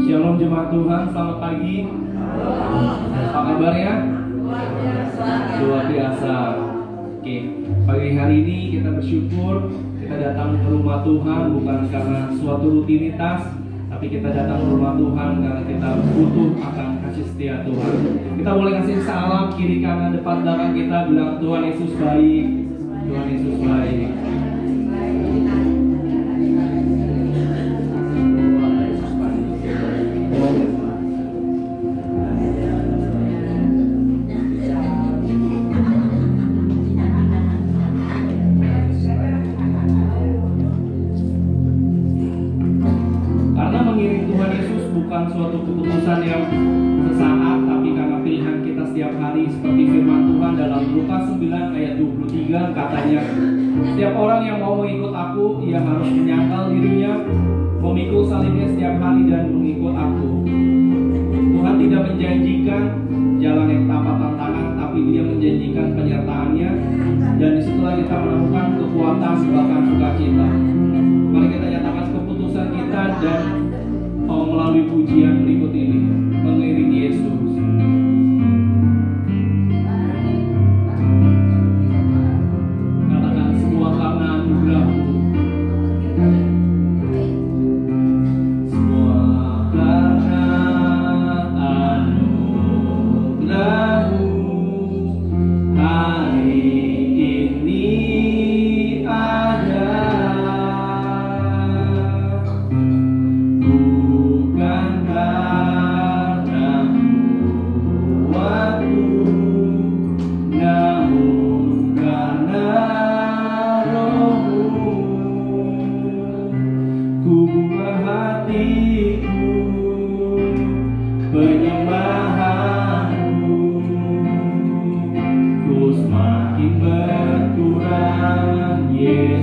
Shalom jemaat Tuhan, selamat pagi. Apa kabarnya? Luar biasa. Oke, pagi hari ini kita bersyukur kita datang ke rumah Tuhan bukan karena suatu rutinitas, tapi kita datang ke rumah Tuhan karena kita butuh akan kasih setia Tuhan. Kita boleh kasih salam kiri kanan depan belakang kita, bilang Tuhan Yesus baik, Tuhan Yesus baik. Suatu keputusan yang sesaat, tapi karena pilihan kita setiap hari, seperti firman Tuhan dalam Lukas 9 ayat 23 katanya, setiap orang yang mau mengikut aku, ia harus menyangkal dirinya, memikul salibnya setiap hari dan mengikut aku. Tuhan tidak menjanjikan jalan yang tanpa tantangan, tapi Dia menjanjikan penyertaannya, dan disitulah kita menemukan kekuatan bahkan sukacita. Mari kita nyatakan keputusan kita dan melalui pujian berikut ini mengiringi Yesus. Katakan semua karena anugerah-Mu. Semua karena anugerah-Mu hari ini ada. Yeah.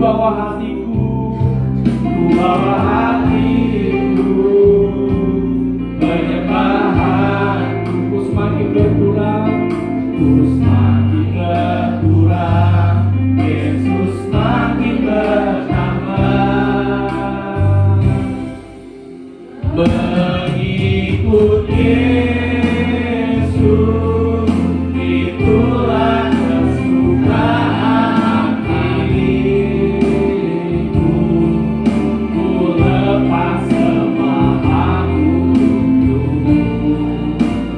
bawa hatiku, ku bawa hatiku, penyembahanku ku semakin berkurang, ku semakin berkurang, Yesus semakin bertambah. Mengikut Yesus itulah kesukaan hatiku, ku lepas semua untukmu,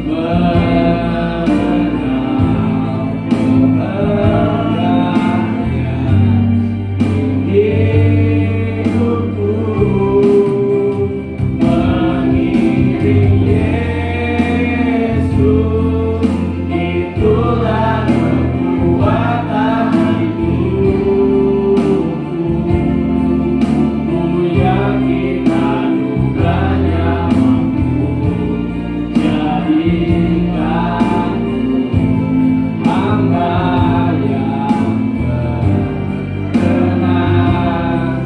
mengenal kebenarannya hidupku. Mengiring Yesus itulah kekuatan hidupku, ku yakin anugerahnya mampu jadikanku hamba yang berkenan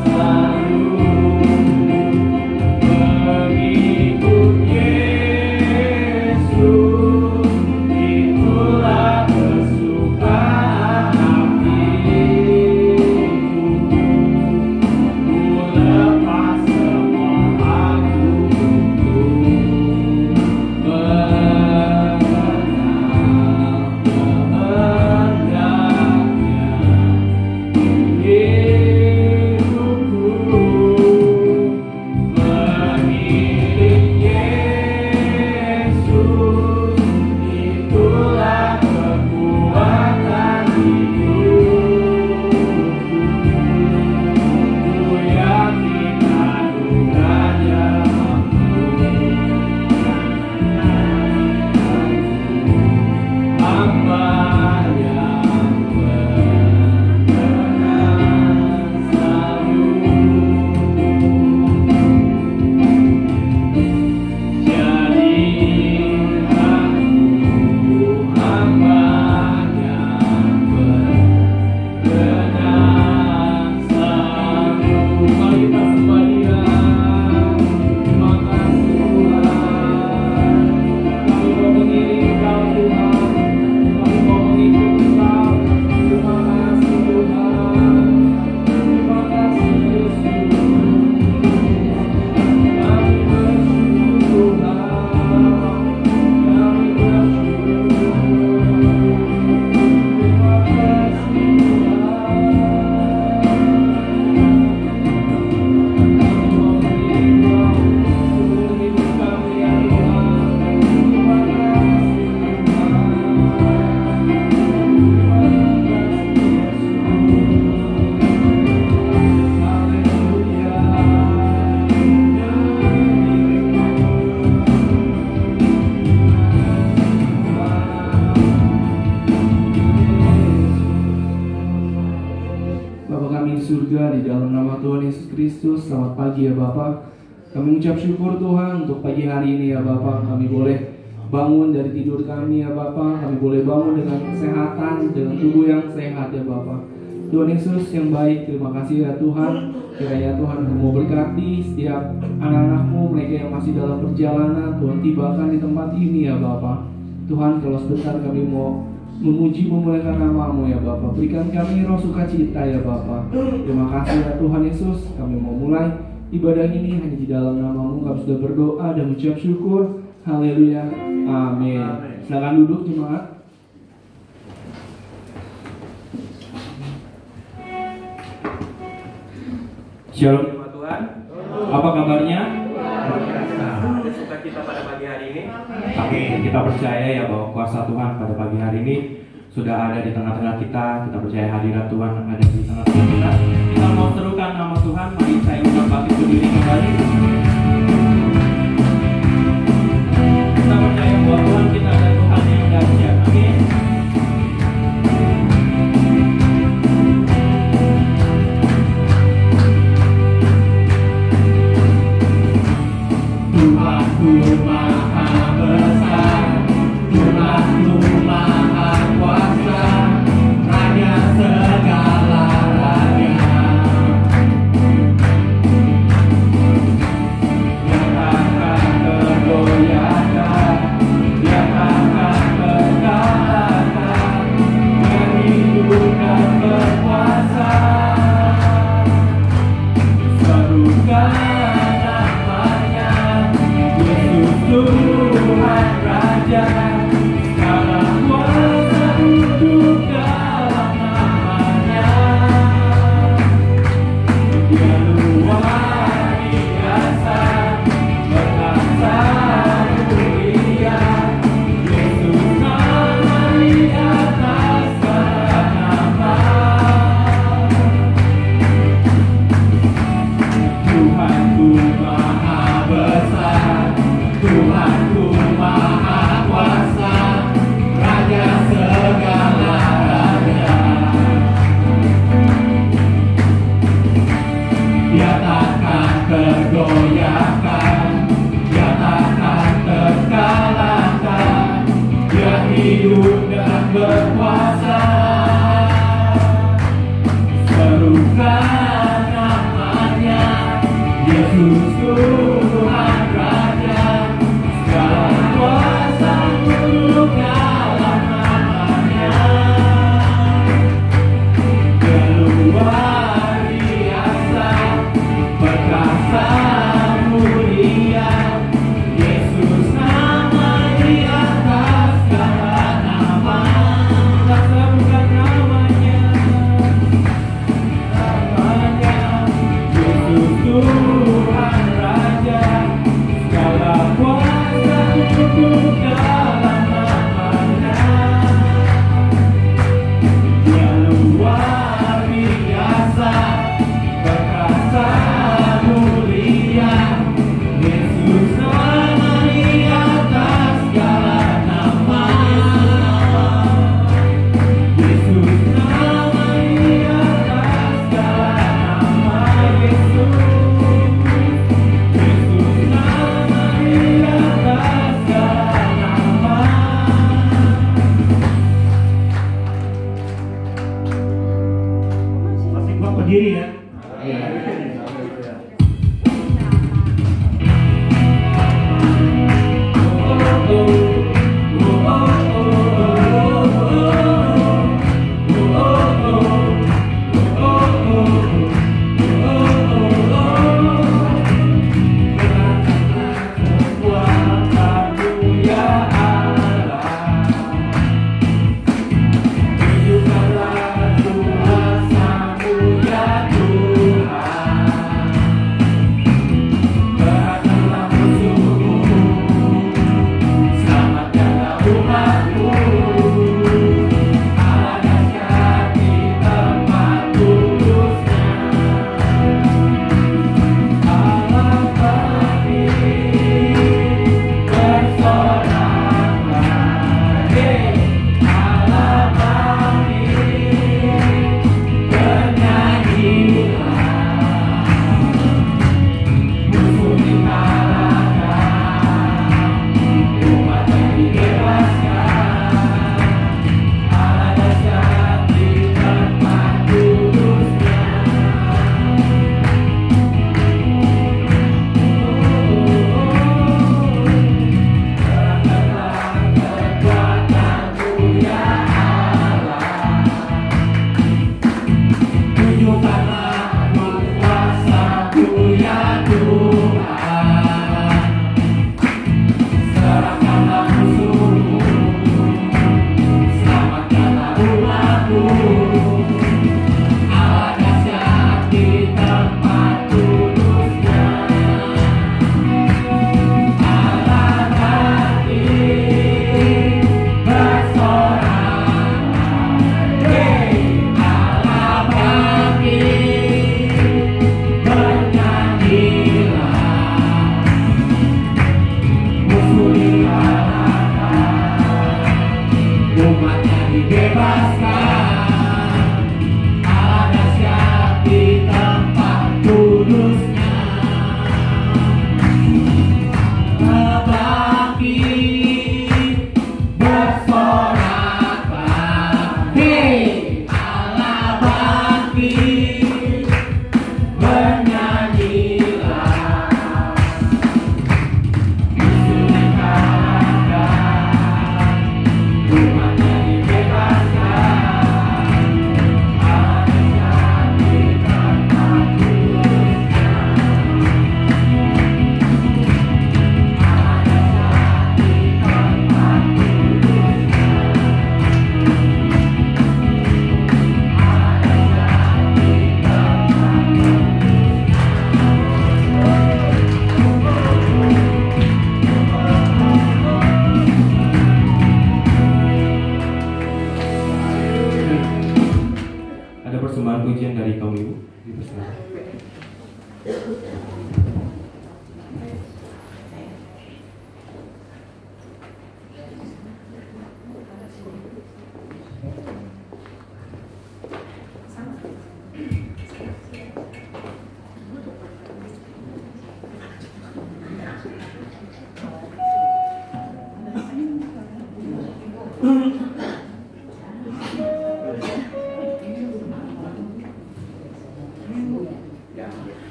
selalu. Mengikut Yesus itulah kesukaan hatiku, ku lepas semua untukmu, mengenal kehendaknya hidupku. Mengiring Yesus itulah kekuatan hidupku, ku yakin anugerahnya mampu hamba yang berkenan selalu. Jadikanku hamba yang berkenan selalu. Mari kita sembah Dia. Terima kasih Tuhan. Kami mau mengiring Engkau Tuhan. Kami mau mengikuti Engkau. Terima kasih Tuhan. Terima kasih Yesus. Kami bersyukur Tuhan, kami bersyukur. Terima kasih Tuhan. Kami mau mengiring Engkau seluruh hidup kami ya Tuhan. Terima kasih Tuhan. Terima kasih Yesus. Haleluya. Bapa kami di surga, di dalam nama Tuhan Yesus Kristus, selamat pagi ya Bapak. Kami mengucap syukur Tuhan untuk pagi hari ini ya Bapak. Kami boleh bangun dari tidur kami ya Bapak. Kami boleh bangun dengan kesehatan, dengan tubuh yang sehat ya Bapak. Tuhan Yesus yang baik, terima kasih ya Tuhan. Kiranya Tuhan mau berkati setiap anak-anak-Mu, mereka yang masih dalam perjalanan. Tuhan tibakan di tempat ini ya Bapak. Tuhan, kalau sebentar kami mau memuji memuliakan nama-Mu ya Bapak. Berikan kami roh sukacita ya Bapak. Terima kasih ya Tuhan Yesus. Kami mau mulai ibadah ini hanya di dalam nama-Mu. Kami sudah berdoa dan mengucap syukur. Haleluya. Amin. Silakan duduk jemaat. Shalom jemaat Tuhan. Apa kabarnya? Ada sukacita pada pagi hari ini. Amin. Kita percaya ya bahwa kuasa Tuhan pada pagi hari ini sudah ada di tengah-tengah kita. Kita percaya hadirat Tuhan ada di tengah-tengah kita. Kita mau serukan nama Tuhan. Mari saya undang bangkit berdiri kembali. Kita percaya bahwa Tuhan kita ada Tuhan yang dahsyat. Amin. Tuhanku maha besar, Tuhanku maha kuasa, Raja segala raja.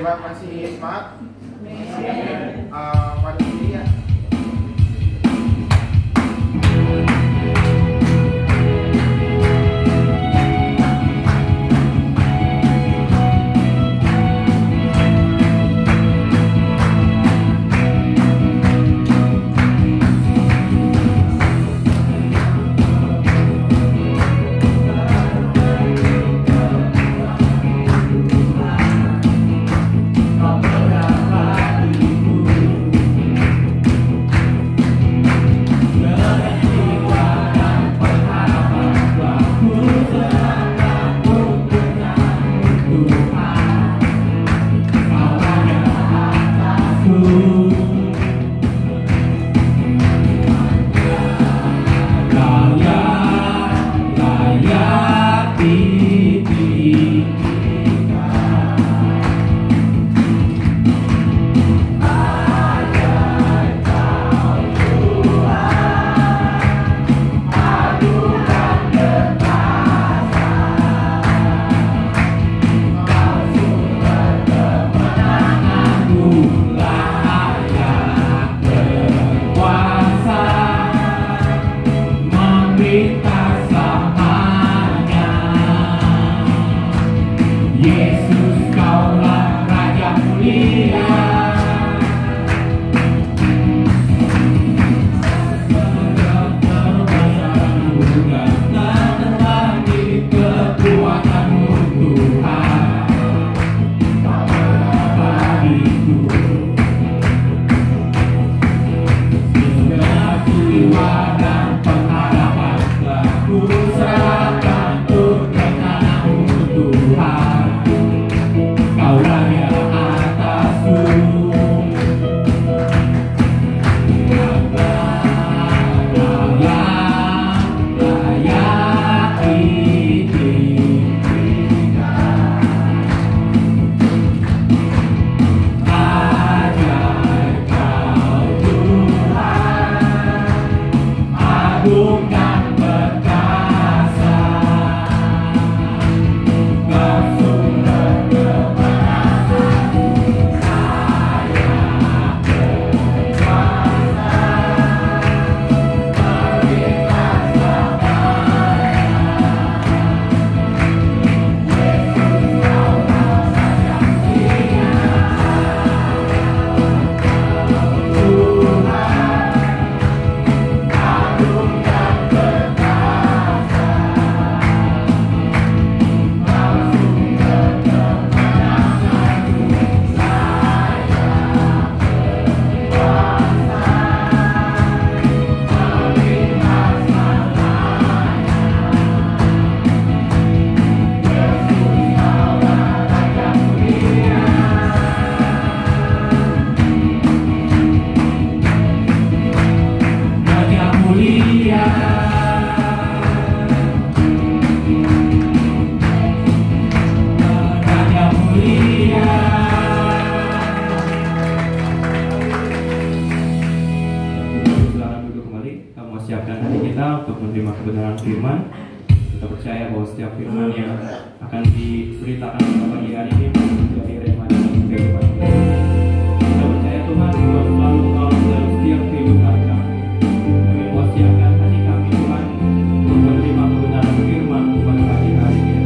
Pak masih semangat? Pada sini ya. kebenaran firman. Kita percaya bahwa setiap firman yang akan diberitakan pada pagi hari ini menjadi rema dalam kehidupan kita. Kita percaya Tuhan Tuhan selalu menolong dalam setiap kehidupan kami. Kami wasiatkan hati kami Tuhan untuk menerima kebenaran firman pada pagi hari ini.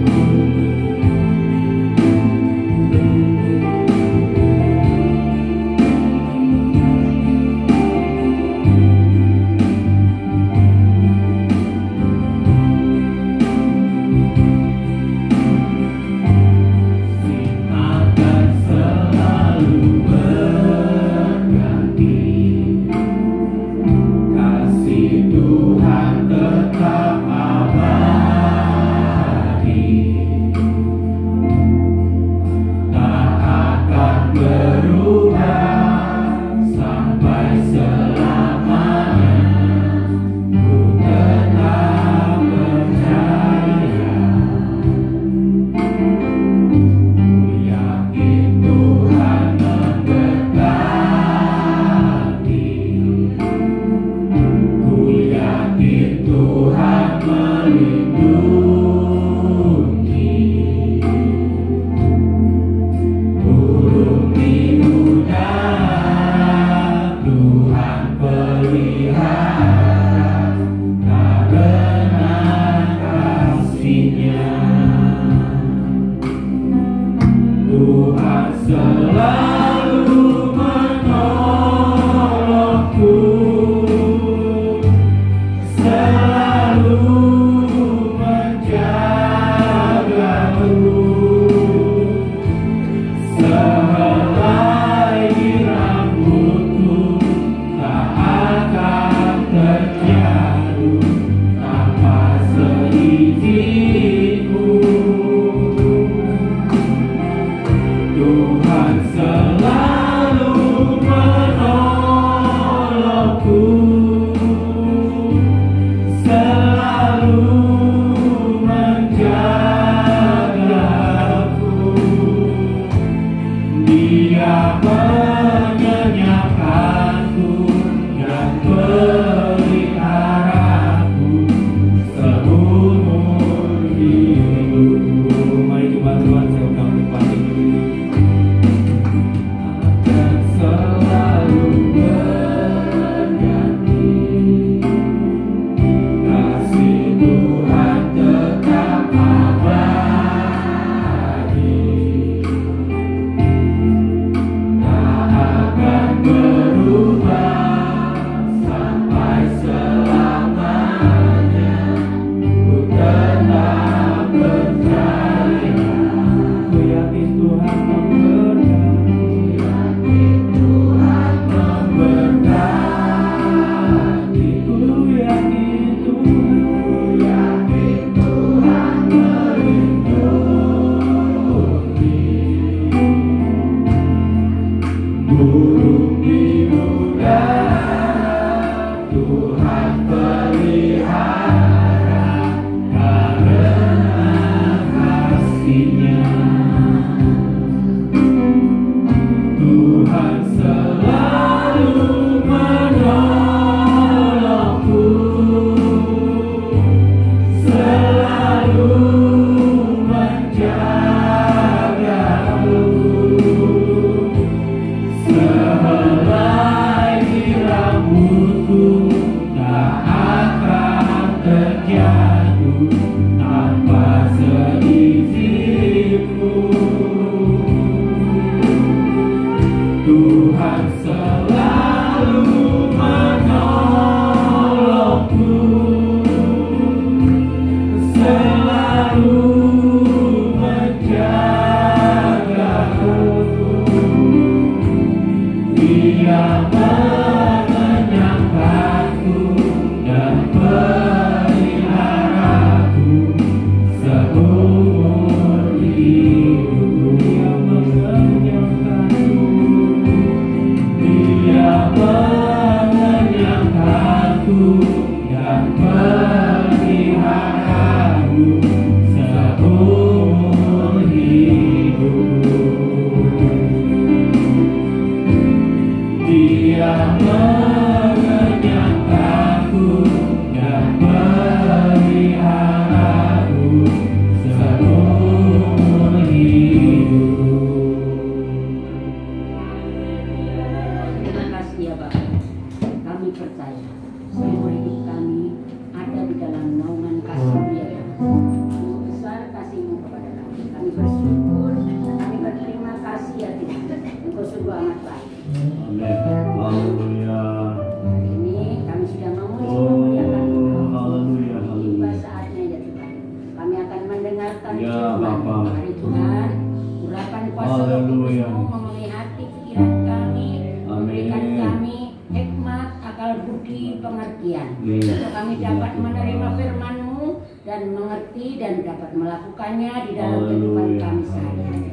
dapat menerima firman-Mu dan mengerti dan dapat melakukannya di dalam kehidupan kami sehari-hari.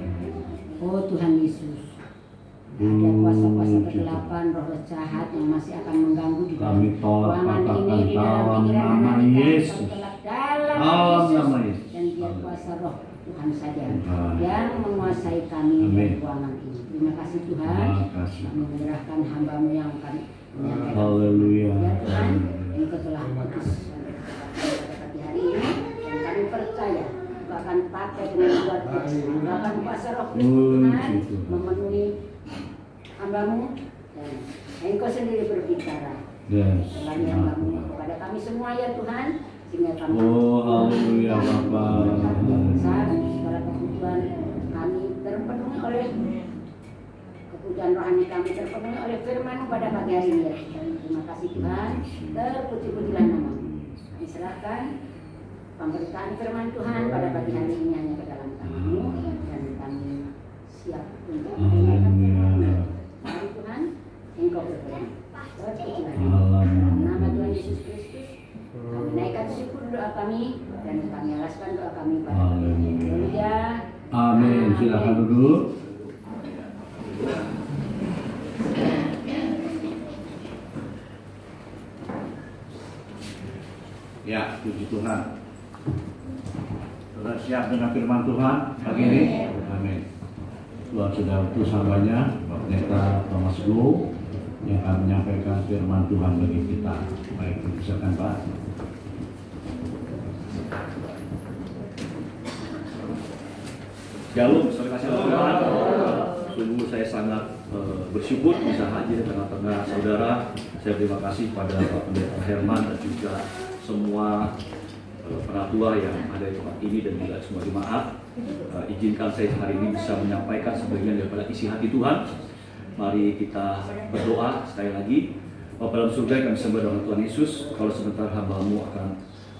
Oh Tuhan Yesus, ada kuasa-kuasa kegelapan, roh jahat yang masih akan mengganggu di dalam ruangan ini, di dalam pikiran hati kami, tertelak dalam Yesus. Dan biar kuasa roh Tuhan saja yang menguasai kami di ruangan ini. Terima kasih Tuhan, kami menyerahkan hamba-Mu yang akan menyampaikan. Haleluya. Ya Tuhan, Engkau telah putus pada hari ini, dan kami percaya Engkau akan pakai dengan luar biasa. Engkau akan kuasa roh Tuhan memenuhi hamba-Mu, dan Engkau sendiri berbicara melalui hamba-Mu kepada kami semua ya Tuhan, sehingga kami haleluya Bapa. Saat segala kebutuhan kami terpenuhi oleh kebutuhan rohani kami terpenuhi oleh firman-Mu pada pagi hari ini ya Tuhan. Terima kasih Tuhan, terpuji-pujilah nama-Mu. Kami serahkan pemberitaan firman Tuhan pada pagi hari ini hanya ke dalam tangan-Mu, dan kami siap untuk mendengarkan firman-Mu. Mari Tuhan, Engkau berfirman. Terpujilah nama Tuhan Yesus Kristus. Kami naikkan syukur doa kami dan kami alaskan doa kami pada pagi hari ini. Haleluya. Amin. Silakan duduk. Ya, puji Tuhan. Sudah siap dengan firman Tuhan pagi ini? Amin. Tuhan sudah utus hambanya, Pak Pendeta Thomas Go, yang akan menyampaikan firman Tuhan bagi kita. Baik, silakan Pak. Shalom, terima kasih Tuhan. Sungguh saya sangat bersyukur bisa hadir di tengah-tengah saudara. Saya terima kasih pada Pak Pendeta Herman dan juga semua penatua yang ada di tempat ini dan juga semua jemaat. Izinkan saya hari ini bisa menyampaikan sebagian daripada isi hati Tuhan. Mari kita berdoa sekali lagi. Bapa dalam surga, kami sembah dalam Tuhan Yesus. Kalau sebentar hamba-Mu akan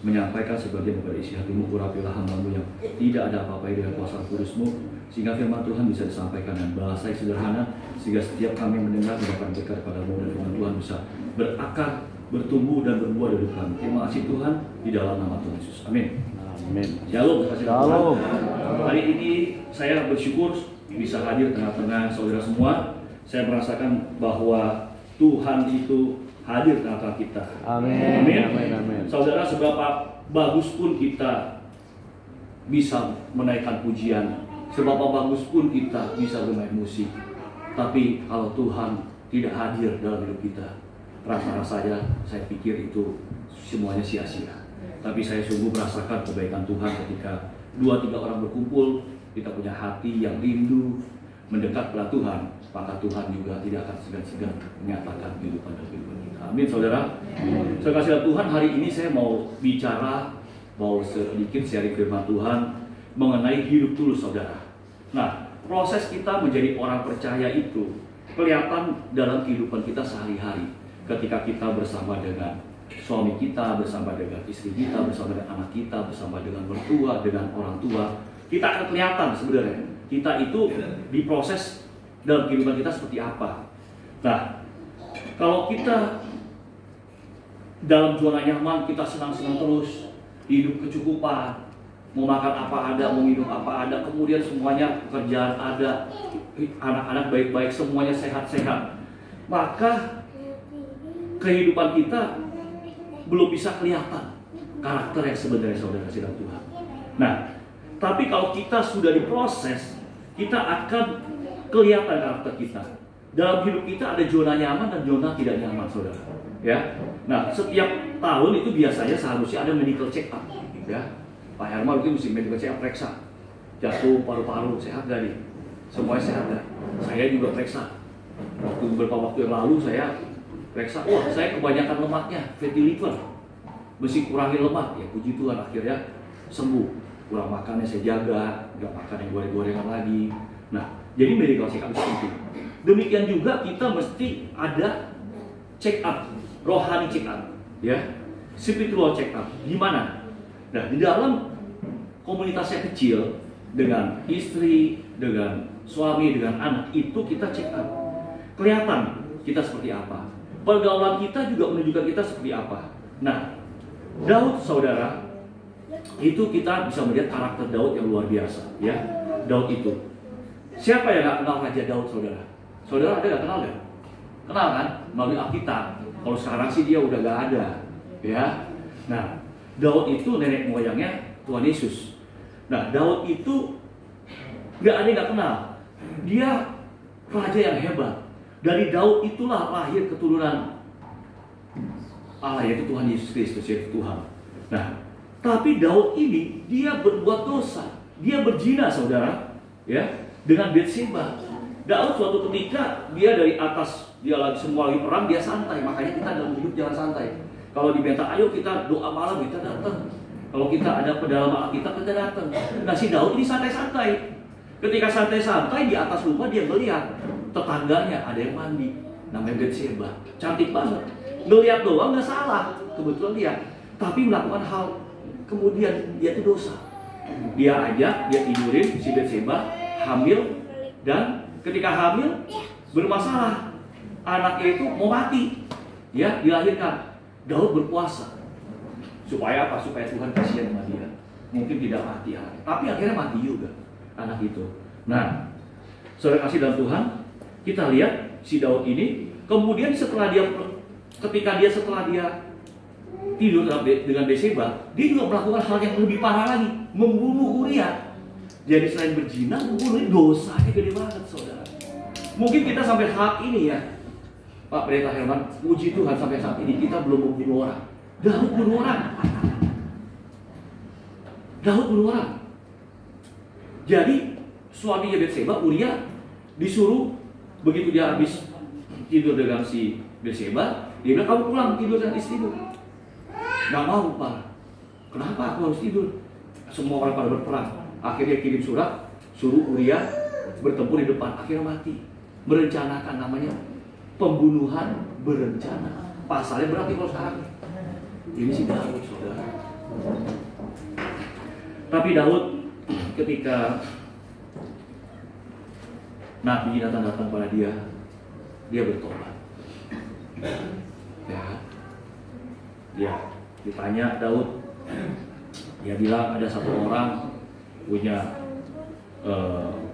menyampaikan sebagian daripada isi hati-Mu, urapilah hamba-Mu yang tidak ada apa-apa dengan kuasa kudus-Mu, sehingga firman Tuhan bisa disampaikan dengan bahasa yang sederhana, sehingga setiap kami mendengar mendapat berkat pada-Mu dan firman Tuhan bisa berakar, bertumbuh dan berbuah dari kami. Terima kasih Tuhan di dalam nama Tuhan Yesus. Amin. Amin. Shalom, terima kasih Tuhan. Hari ini saya bersyukur bisa hadir tengah-tengah saudara semua. Saya merasakan bahwa Tuhan itu hadir tengah-tengah kita. Amin. Amin. Amin. Amin. Saudara, seberapa bagus pun kita bisa menaikkan pujian, seberapa bagus pun kita bisa bermain musik, tapi kalau Tuhan tidak hadir dalam hidup kita, rasa-rasanya saya pikir itu semuanya sia-sia. Tapi saya sungguh merasakan kebaikan Tuhan ketika 2-3 orang berkumpul, kita punya hati yang rindu mendekat kepada Tuhan, maka Tuhan juga tidak akan segan-segan menyatakan kehidupan dan kehidupan kita. Amin, saudara. Saya kasih Tuhan, hari ini saya mau bicara, mau sedikit sharing firman Tuhan mengenai hidup tulus, saudara. Nah, proses kita menjadi orang percaya itu kelihatan dalam kehidupan kita sehari-hari. Ketika kita bersama dengan suami kita, bersama dengan istri kita, bersama dengan anak kita, bersama dengan mertua, dengan orang tua, kita akan kelihatan sebenarnya kita itu diproses dalam kehidupan kita seperti apa. Nah, kalau kita dalam zona nyaman, kita senang-senang terus, hidup kecukupan, mau makan apa ada, mau minum apa ada, kemudian semuanya pekerjaan ada, anak-anak baik-baik, semuanya sehat-sehat, maka kehidupan kita belum bisa kelihatan karakter yang sebenarnya saudara kasih dalam Tuhan. Nah, tapi kalau kita sudah diproses, kita akan kelihatan karakter kita. Dalam hidup kita ada zona nyaman dan zona tidak nyaman, saudara. Ya. Nah, setiap tahun itu biasanya seharusnya ada medical check up. Ya. Pak Herman mungkin mesti medical check up, periksa jatuh, paru-paru sehat gak nih? Semuanya sehat gak? Saya juga periksa. Beberapa waktu yang lalu saya periksa, wah saya kebanyakan lemaknya, fatty liver, mesti kurangi lemak. Ya puji Tuhan akhirnya sembuh. Kurang makannya saya jaga, nggak makan yang goreng-gorengan lagi. Nah, jadi medical check up itu penting. Demikian juga kita mesti ada check up, rohani check up, ya, spiritual check up. Gimana? Nah, di dalam komunitasnya kecil dengan istri, dengan suami, dengan anak itu kita check up. Kelihatan kita seperti apa. Pergaulan kita juga menunjukkan kita seperti apa. Nah, Daud, saudara, itu kita bisa melihat karakter Daud yang luar biasa, ya. Daud itu. Siapa yang nggak kenal Raja Daud, saudara? Saudara ada nggak kenal nggak? Kenal kan? Melalui Alkitab. Kalau sekarang sih dia udah nggak ada, ya. Nah, Daud itu nenek moyangnya Tuhan Yesus. Nah, Daud itu nggak ada yang nggak kenal. Dia raja yang hebat. Dari Daud itulah lahir keturunan Allah, yaitu Tuhan Yesus Kristus, yaitu Tuhan. Nah, tapi Daud ini dia berbuat dosa. Dia berzina, saudara, ya, dengan Batseba. Daud suatu ketika dia dari atas, dia lagi semua lagi perang, dia santai. Makanya kita dalam hidup jangan santai. Kalau diminta ayo kita doa malam, kita datang. Kalau kita ada pedalaman Alkitab, kita datang. Nah, si Daud ini santai-santai. Ketika santai-santai di atas rumah dia melihat tetangganya ada yang mandi, namanya Batseba, cantik banget. Ngelihat doang nggak salah, kebetulan lihat. Tapi melakukan hal kemudian dia itu dosa. Dia tidurin si Batseba, hamil, dan ketika hamil bermasalah, anaknya itu mau mati, ya, dilahirkan. Daud berpuasa supaya apa? Supaya Tuhan kasihan sama dia. Mungkin tidak mati anak, tapi akhirnya mati juga anak itu. Nah, saudara kasih dalam Tuhan, kita lihat si Daud ini kemudian setelah dia tidur dengan Batseba, dia juga melakukan hal yang lebih parah lagi, membunuh Uria. Jadi selain berzina, membunuh, dosanya gede banget, saudara. Mungkin kita sampai saat ini ya, Pak Pendeta Herman, puji Tuhan sampai saat ini kita belum membunuh orang. Daud bunuh orang. Daud bunuh orang. Jadi suaminya Batseba, Uria, disuruh begitu dia habis tidur dengan si Batseba, dia bilang, kamu pulang tidur dengan istrimu. Gak mau, Pak. Kenapa aku harus tidur? Semua orang pada berperang. Akhirnya kirim surat, suruh Uria bertempur di depan. Akhirnya mati. Merencanakan, namanya pembunuhan berencana. Pasalnya berarti kalau sekarang. Ini si Daud, saudara. Tapi Daud ketika Nabi datang pada dia bertobat. Ya, dia ditanya Daud, dia bilang ada satu orang punya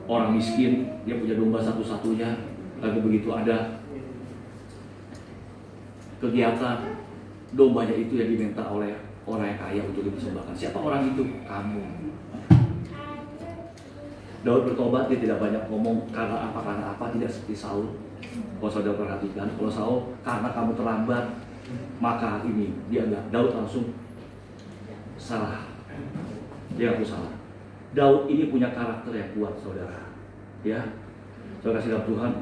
orang miskin, dia punya domba satu-satunya. Lalu begitu ada kegiatan, dombanya itu yang diminta oleh orang yang kaya untuk dipersembahkan. Siapa orang itu? Kamu. Daud bertobat, dia tidak banyak ngomong karena apa, tidak seperti Saul. Kalau saudara perhatikan, kalau Saul karena kamu terlambat, maka ini dia enggak. Daud langsung salah. Dia aku salah. Daud ini punya karakter yang kuat, saudara. Ya, saudara kasih dalam Tuhan.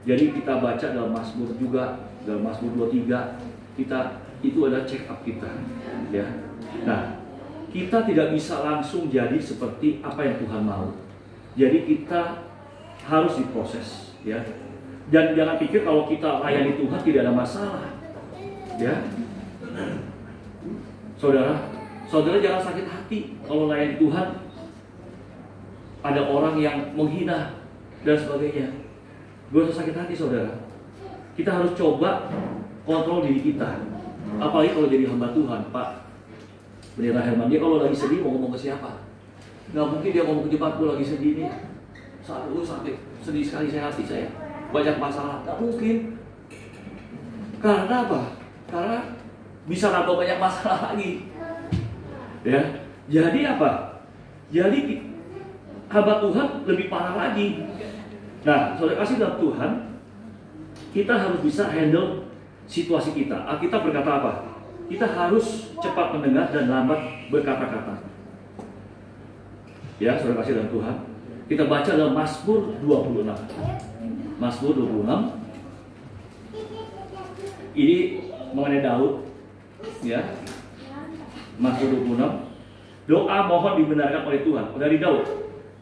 Jadi kita baca dalam Mazmur juga, dalam Mazmur 23, kita itu adalah check up kita. Ya, nah, kita tidak bisa langsung jadi seperti apa yang Tuhan mau. Jadi kita harus diproses, ya. Dan jangan pikir kalau kita layani Tuhan tidak ada masalah, ya. Saudara jangan sakit hati kalau layani Tuhan ada orang yang menghina dan sebagainya. Gak usah sakit hati, saudara. Kita harus coba kontrol diri kita. Apalagi kalau jadi hamba Tuhan, Pak Pendeta Herman, dia kalau lagi sedih mau ngomong ke siapa? Nggak mungkin dia ngomong ke jemaat, gue lagi sedih nih. Sampai sedih sekali hati saya. Banyak masalah, nggak mungkin. Karena apa? Karena bisa nambah banyak masalah lagi. Ya, jadi apa? Jadi hamba Tuhan lebih parah lagi. Nah, saudara kasih dalam Tuhan, kita harus bisa handle situasi kita. Alkitab berkata apa? Kita harus cepat mendengar dan lambat berkata-kata. Ya, saudara kasih dalam Tuhan. Kita baca dalam Mazmur 26. Mazmur 26. Ini mengenai Daud. Ya. Mazmur 26. Doa mohon dibenarkan oleh Tuhan. Dari Daud.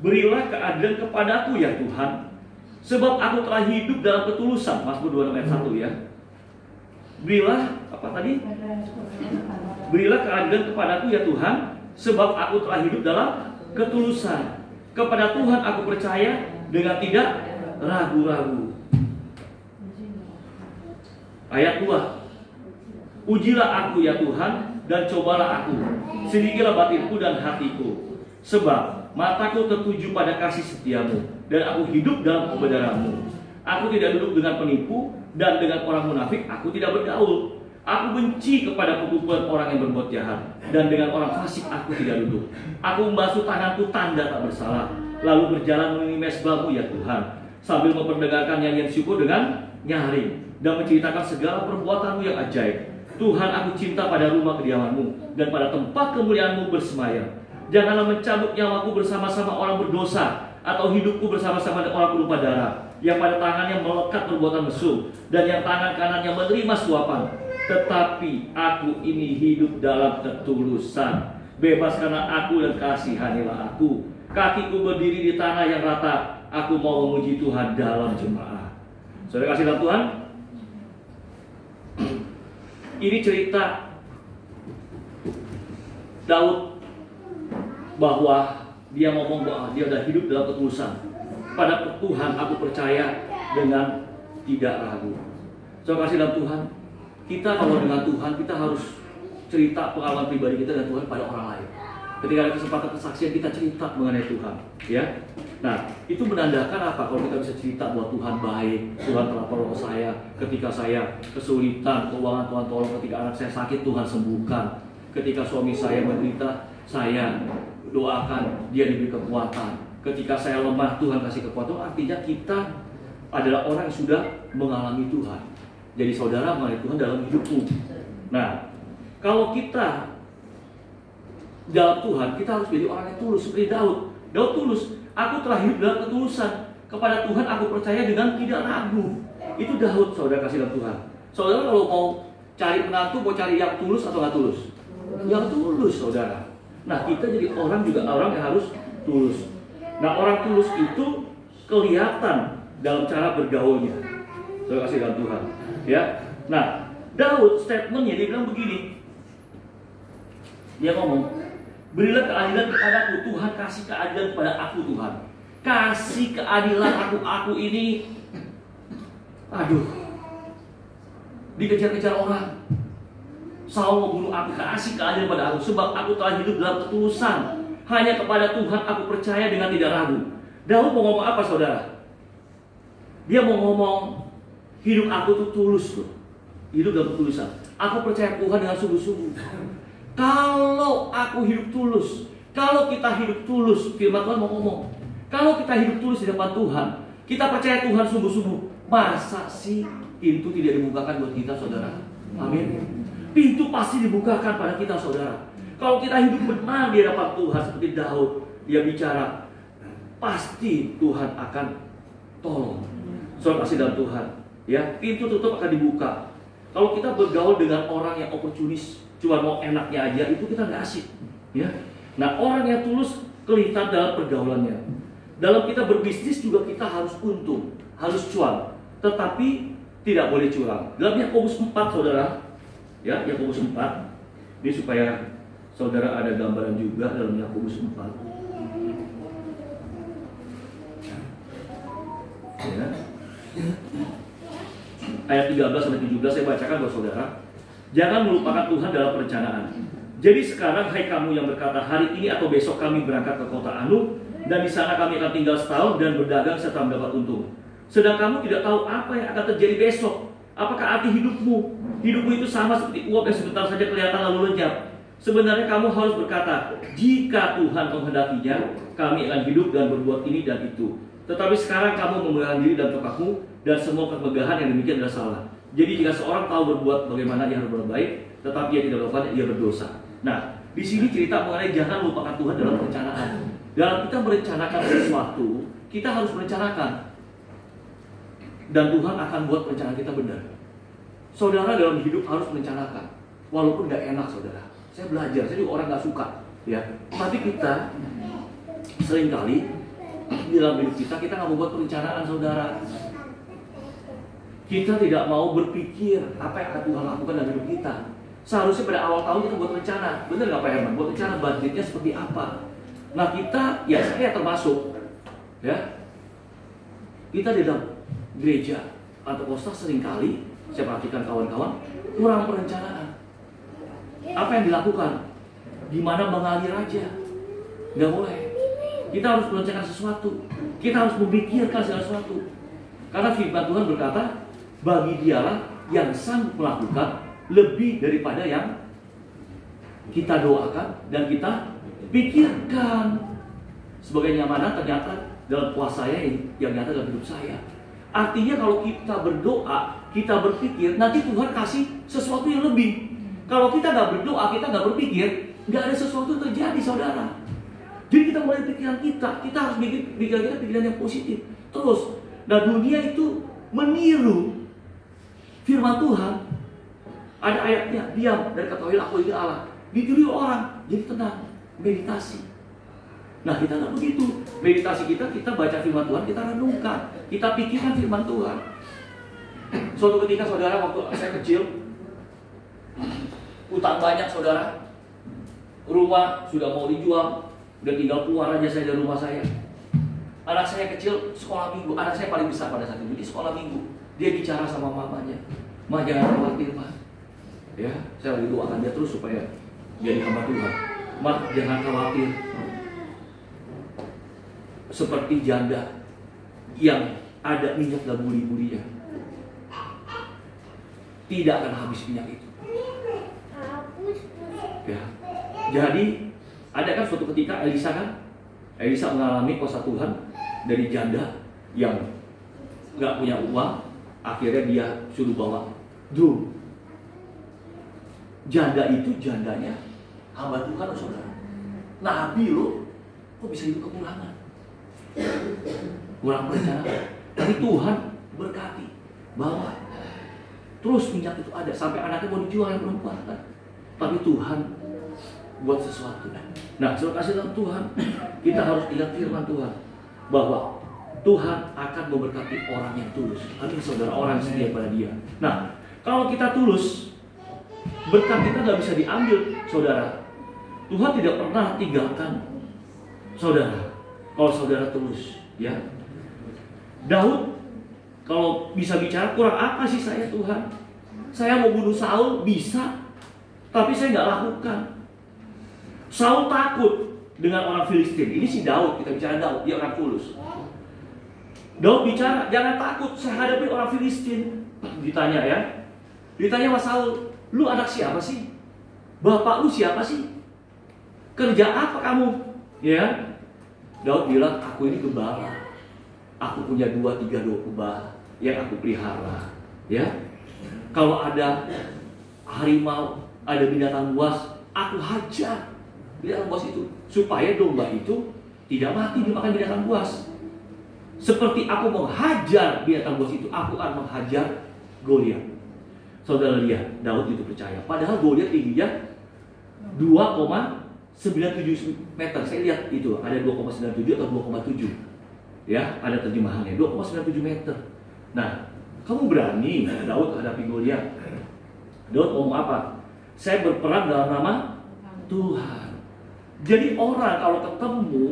Berilah keadilan kepadaku ya Tuhan, sebab aku telah hidup dalam ketulusan. Mazmur 26 ayat 1 ya. Berilah apa tadi? Berilah keadilan kepadaku ya Tuhan, sebab aku telah hidup dalam ketulusan. Kepada Tuhan aku percaya dengan tidak ragu-ragu. Ayat 2. Ujilah aku ya Tuhan dan cobalah aku, selidikilah batinku dan hatiku. Sebab mataku tertuju pada kasih setiamu, dan aku hidup dalam kebenaranmu. Aku tidak duduk dengan penipu, dan dengan orang munafik aku tidak bergaul. Aku benci kepada perkumpulan orang yang berbuat jahat, dan dengan orang fasik aku tidak duduk. Aku membasuh tanganku tanda tak bersalah, lalu berjalan melalui mezbahmu ya Tuhan, sambil memperdengarkan nyanyian syukur dengan nyaring, dan menceritakan segala perbuatanmu yang ajaib. Tuhan, aku cinta pada rumah kediamanmu, dan pada tempat kemuliaanmu bersemayam. Janganlah mencabut nyawaku bersama-sama orang berdosa, atau hidupku bersama-sama dengan orang pelupa darah, yang pada tangannya melekat perbuatan mesum, dan yang tangan kanannya menerima suapan. Tetapi aku ini hidup dalam ketulusan. Bebaskanlah aku dan kasihanilah aku. Kakiku berdiri di tanah yang rata. Aku mau memuji Tuhan dalam jemaah. Saudara kasih dalam Tuhan, ini cerita Daud bahwa dia ngomong bahwa dia sudah hidup dalam ketulusan. Pada Tuhan aku percaya dengan tidak ragu. Saudara kasih dalam Tuhan, kita kalau dengan Tuhan kita harus cerita pengalaman pribadi kita dan Tuhan pada orang lain. Ketika ada kesempatan kesaksian kita cerita mengenai Tuhan, ya. Nah, itu menandakan apa? Kalau kita bisa cerita bahwa Tuhan baik, Tuhan telah tolong saya ketika saya kesulitan keuangan, Tuhan tolong. Ketika anak saya sakit, Tuhan sembuhkan. Ketika suami saya menderita, saya doakan dia diberi kekuatan. Ketika saya lemah, Tuhan kasih kekuatan. Artinya kita adalah orang yang sudah mengalami Tuhan. Jadi saudara mengalami Tuhan dalam hidupmu. Nah, kalau kita dalam Tuhan, kita harus jadi orang yang tulus seperti Daud. Daud tulus. Aku telah hidup dalam ketulusan. Kepada Tuhan aku percaya dengan tidak ragu. Itu Daud, saudara kasih dalam Tuhan. Saudara kalau mau cari menantu, mau cari yang tulus atau nggak tulus? Yang tulus, saudara. Nah, kita jadi orang juga orang yang harus tulus. Nah, orang tulus itu kelihatan dalam cara bergaulnya. Saudara kasih dalam Tuhan. Ya. Nah, Daud statementnya dia bilang begini. Dia ngomong, berilah keadilan kepadaku, Tuhan kasih keadilan kepada aku, Tuhan. Kasih keadilan aku ini, aduh, dikejar-kejar orang. Saul membunuh aku, kasih keadilan pada aku, sebab aku telah hidup dalam ketulusan. Hanya kepada Tuhan aku percaya dengan tidak ragu. Daud mau ngomong apa, saudara? Dia mau ngomong, hidup aku tuh tulus loh. Hidup dalam ketulusan. Aku percaya Tuhan dengan sungguh-sungguh. Kalau aku hidup tulus, kalau kita hidup tulus, firman Tuhan mau ngomong, kalau kita hidup tulus di depan Tuhan, kita percaya Tuhan sungguh-sungguh, masa sih pintu tidak dibukakan buat kita, saudara? Amin. Pintu pasti dibukakan pada kita, saudara. Kalau kita hidup benar di hadapan Tuhan seperti Daud, dia bicara, pasti Tuhan akan tolong. Saudara kasih dalam Tuhan, ya, pintu tutup akan dibuka. Kalau kita bergaul dengan orang yang oportunis, cuma mau enaknya aja, itu kita nggak asik, ya. Nah, orang yang tulus kelihatan dalam pergaulannya. Dalam kita berbisnis juga kita harus untung, harus cuan, tetapi tidak boleh curang. Dalam Yakobus 4, saudara, ya, Yakobus 4, ini supaya saudara ada gambaran juga dalam Yakobus 4. Ya. Ayat 13-17 saya bacakan buat saudara. Jangan melupakan Tuhan dalam perencanaan. Jadi sekarang, hai kamu yang berkata, hari ini atau besok kami berangkat ke kota Anu, dan di sana kami akan tinggal setahun dan berdagang serta mendapat untung. Sedang kamu tidak tahu apa yang akan terjadi besok. Apakah arti hidupmu? Hidupmu itu sama seperti uap yang sebentar saja kelihatan lalu lenyap. Sebenarnya kamu harus berkata, jika Tuhan menghendakinya, kami akan hidup dan berbuat ini dan itu. Tetapi sekarang kamu memegahkan diri dan tokakmu, dan semua kemegahan yang demikian adalah salah. Jadi jika seorang tahu berbuat bagaimana dia harus berbuat tetapi dia tidak melakukan, dia berdosa. Nah, di sini cerita mengenai jangan lupakan Tuhan dalam perencanaan. Dalam kita merencanakan sesuatu, kita harus merencanakan. Dan Tuhan akan buat perencanaan kita benar. Saudara dalam hidup harus merencanakan. Walaupun gak enak, saudara. Saya belajar, saya juga orang gak suka, ya. Tapi kita seringkali di dalam hidup kita nggak mau buat perencanaan, saudara. Kita tidak mau berpikir apa yang akan Tuhan lakukan dalam hidup kita. Seharusnya pada awal tahun kita buat rencana. Bener nggak Pak Herman? Buat rencana budgetnya seperti apa. Nah kita, ya saya termasuk, ya. Kita di dalam gereja atau Pentecostal seringkali saya perhatikan kawan-kawan kurang perencanaan. Apa yang dilakukan? Gimana mengalir aja? Nggak boleh. Kita harus merencanakan sesuatu. Kita harus memikirkan segala sesuatu. Karena firman Tuhan berkata, bagi dialah yang sanggup melakukan lebih daripada yang kita doakan dan kita pikirkan. Sebagai nyamanan ternyata dalam kuasa saya yang nyata dalam hidup saya. Artinya kalau kita berdoa, kita berpikir, nanti Tuhan kasih sesuatu yang lebih. Kalau kita nggak berdoa, kita nggak berpikir, nggak ada sesuatu yang terjadi, saudara. Jadi kita mulai pikiran kita harus bikin pikiran yang positif. Terus, nah dunia itu meniru firman Tuhan. Ada ayatnya, diam dan ketahuilah aku ini Allah. Ditiru orang, jadi tenang, meditasi. Nah kita nggak begitu. Meditasi kita baca firman Tuhan, kita renungkan, kita pikirkan firman Tuhan. Suatu ketika saudara, waktu saya kecil, utang banyak saudara, rumah sudah mau dijual, udah tinggal keluar aja saya dari rumah saya. Anak saya kecil sekolah minggu, anak saya paling besar pada saat itu, jadi sekolah minggu. Dia bicara sama mamanya, "Ma, jangan khawatir, Ma." Ya, saya lagi doakan dia terus supaya jadi hamba Tuhan. "Ma, jangan khawatir. Seperti janda yang ada minyak dan buli-bulinya, tidak akan habis minyak itu." Ya. Jadi ada kan suatu ketika Elisa mengalami kuasa Tuhan dari janda yang nggak punya uang, akhirnya dia suruh bawa drum. Janda itu jandanya hamba Tuhan, saudara. Nabi loh, kok bisa hidup kekurangan? Kurang perencanaan. Tapi Tuhan berkati, bawa. Terus minyak itu ada sampai anaknya mau dijual yang perempuan kan. Tapi Tuhan buat sesuatu. Nah, saudara kasih dalam Tuhan, kita harus ingat firman Tuhan bahwa Tuhan akan memberkati orang yang tulus. Amin, saudara, orang yang setia pada Dia. Nah, kalau kita tulus, berkat kita nggak bisa diambil, saudara. Tuhan tidak pernah tinggalkan saudara. Kalau saudara tulus, ya. Daud kalau bisa bicara, kurang apa sih saya Tuhan? Saya mau bunuh Saul bisa, tapi saya nggak lakukan. Saul takut dengan orang Filistin. Ini si Daud, kita bicara Daud, dia orang tulus. Daud bicara, jangan takut, saya hadapi orang Filistin. Ditanya ya, ditanya sama Saul, lu anak siapa sih? Bapak lu siapa sih? Kerja apa kamu? Ya, Daud bilang, aku ini gembala. Aku punya 2-3 domba yang aku pelihara. Ya, kalau ada harimau, ada binatang buas, aku hajar binatang buas itu supaya domba itu tidak mati dimakan binatang buas. Seperti aku menghajar binatang buas itu, aku akan menghajar Goliat. Saudara lihat, Daud itu percaya. Padahal Goliat tingginya 2,97 meter. Saya lihat itu ada 2,97 atau 2,7. Ya, ada terjemahannya 2,97 meter. Nah, kamu berani Daud hadapi Goliat? Daud ngomong apa? Saya berperang dalam nama Tuhan. Jadi orang kalau ketemu,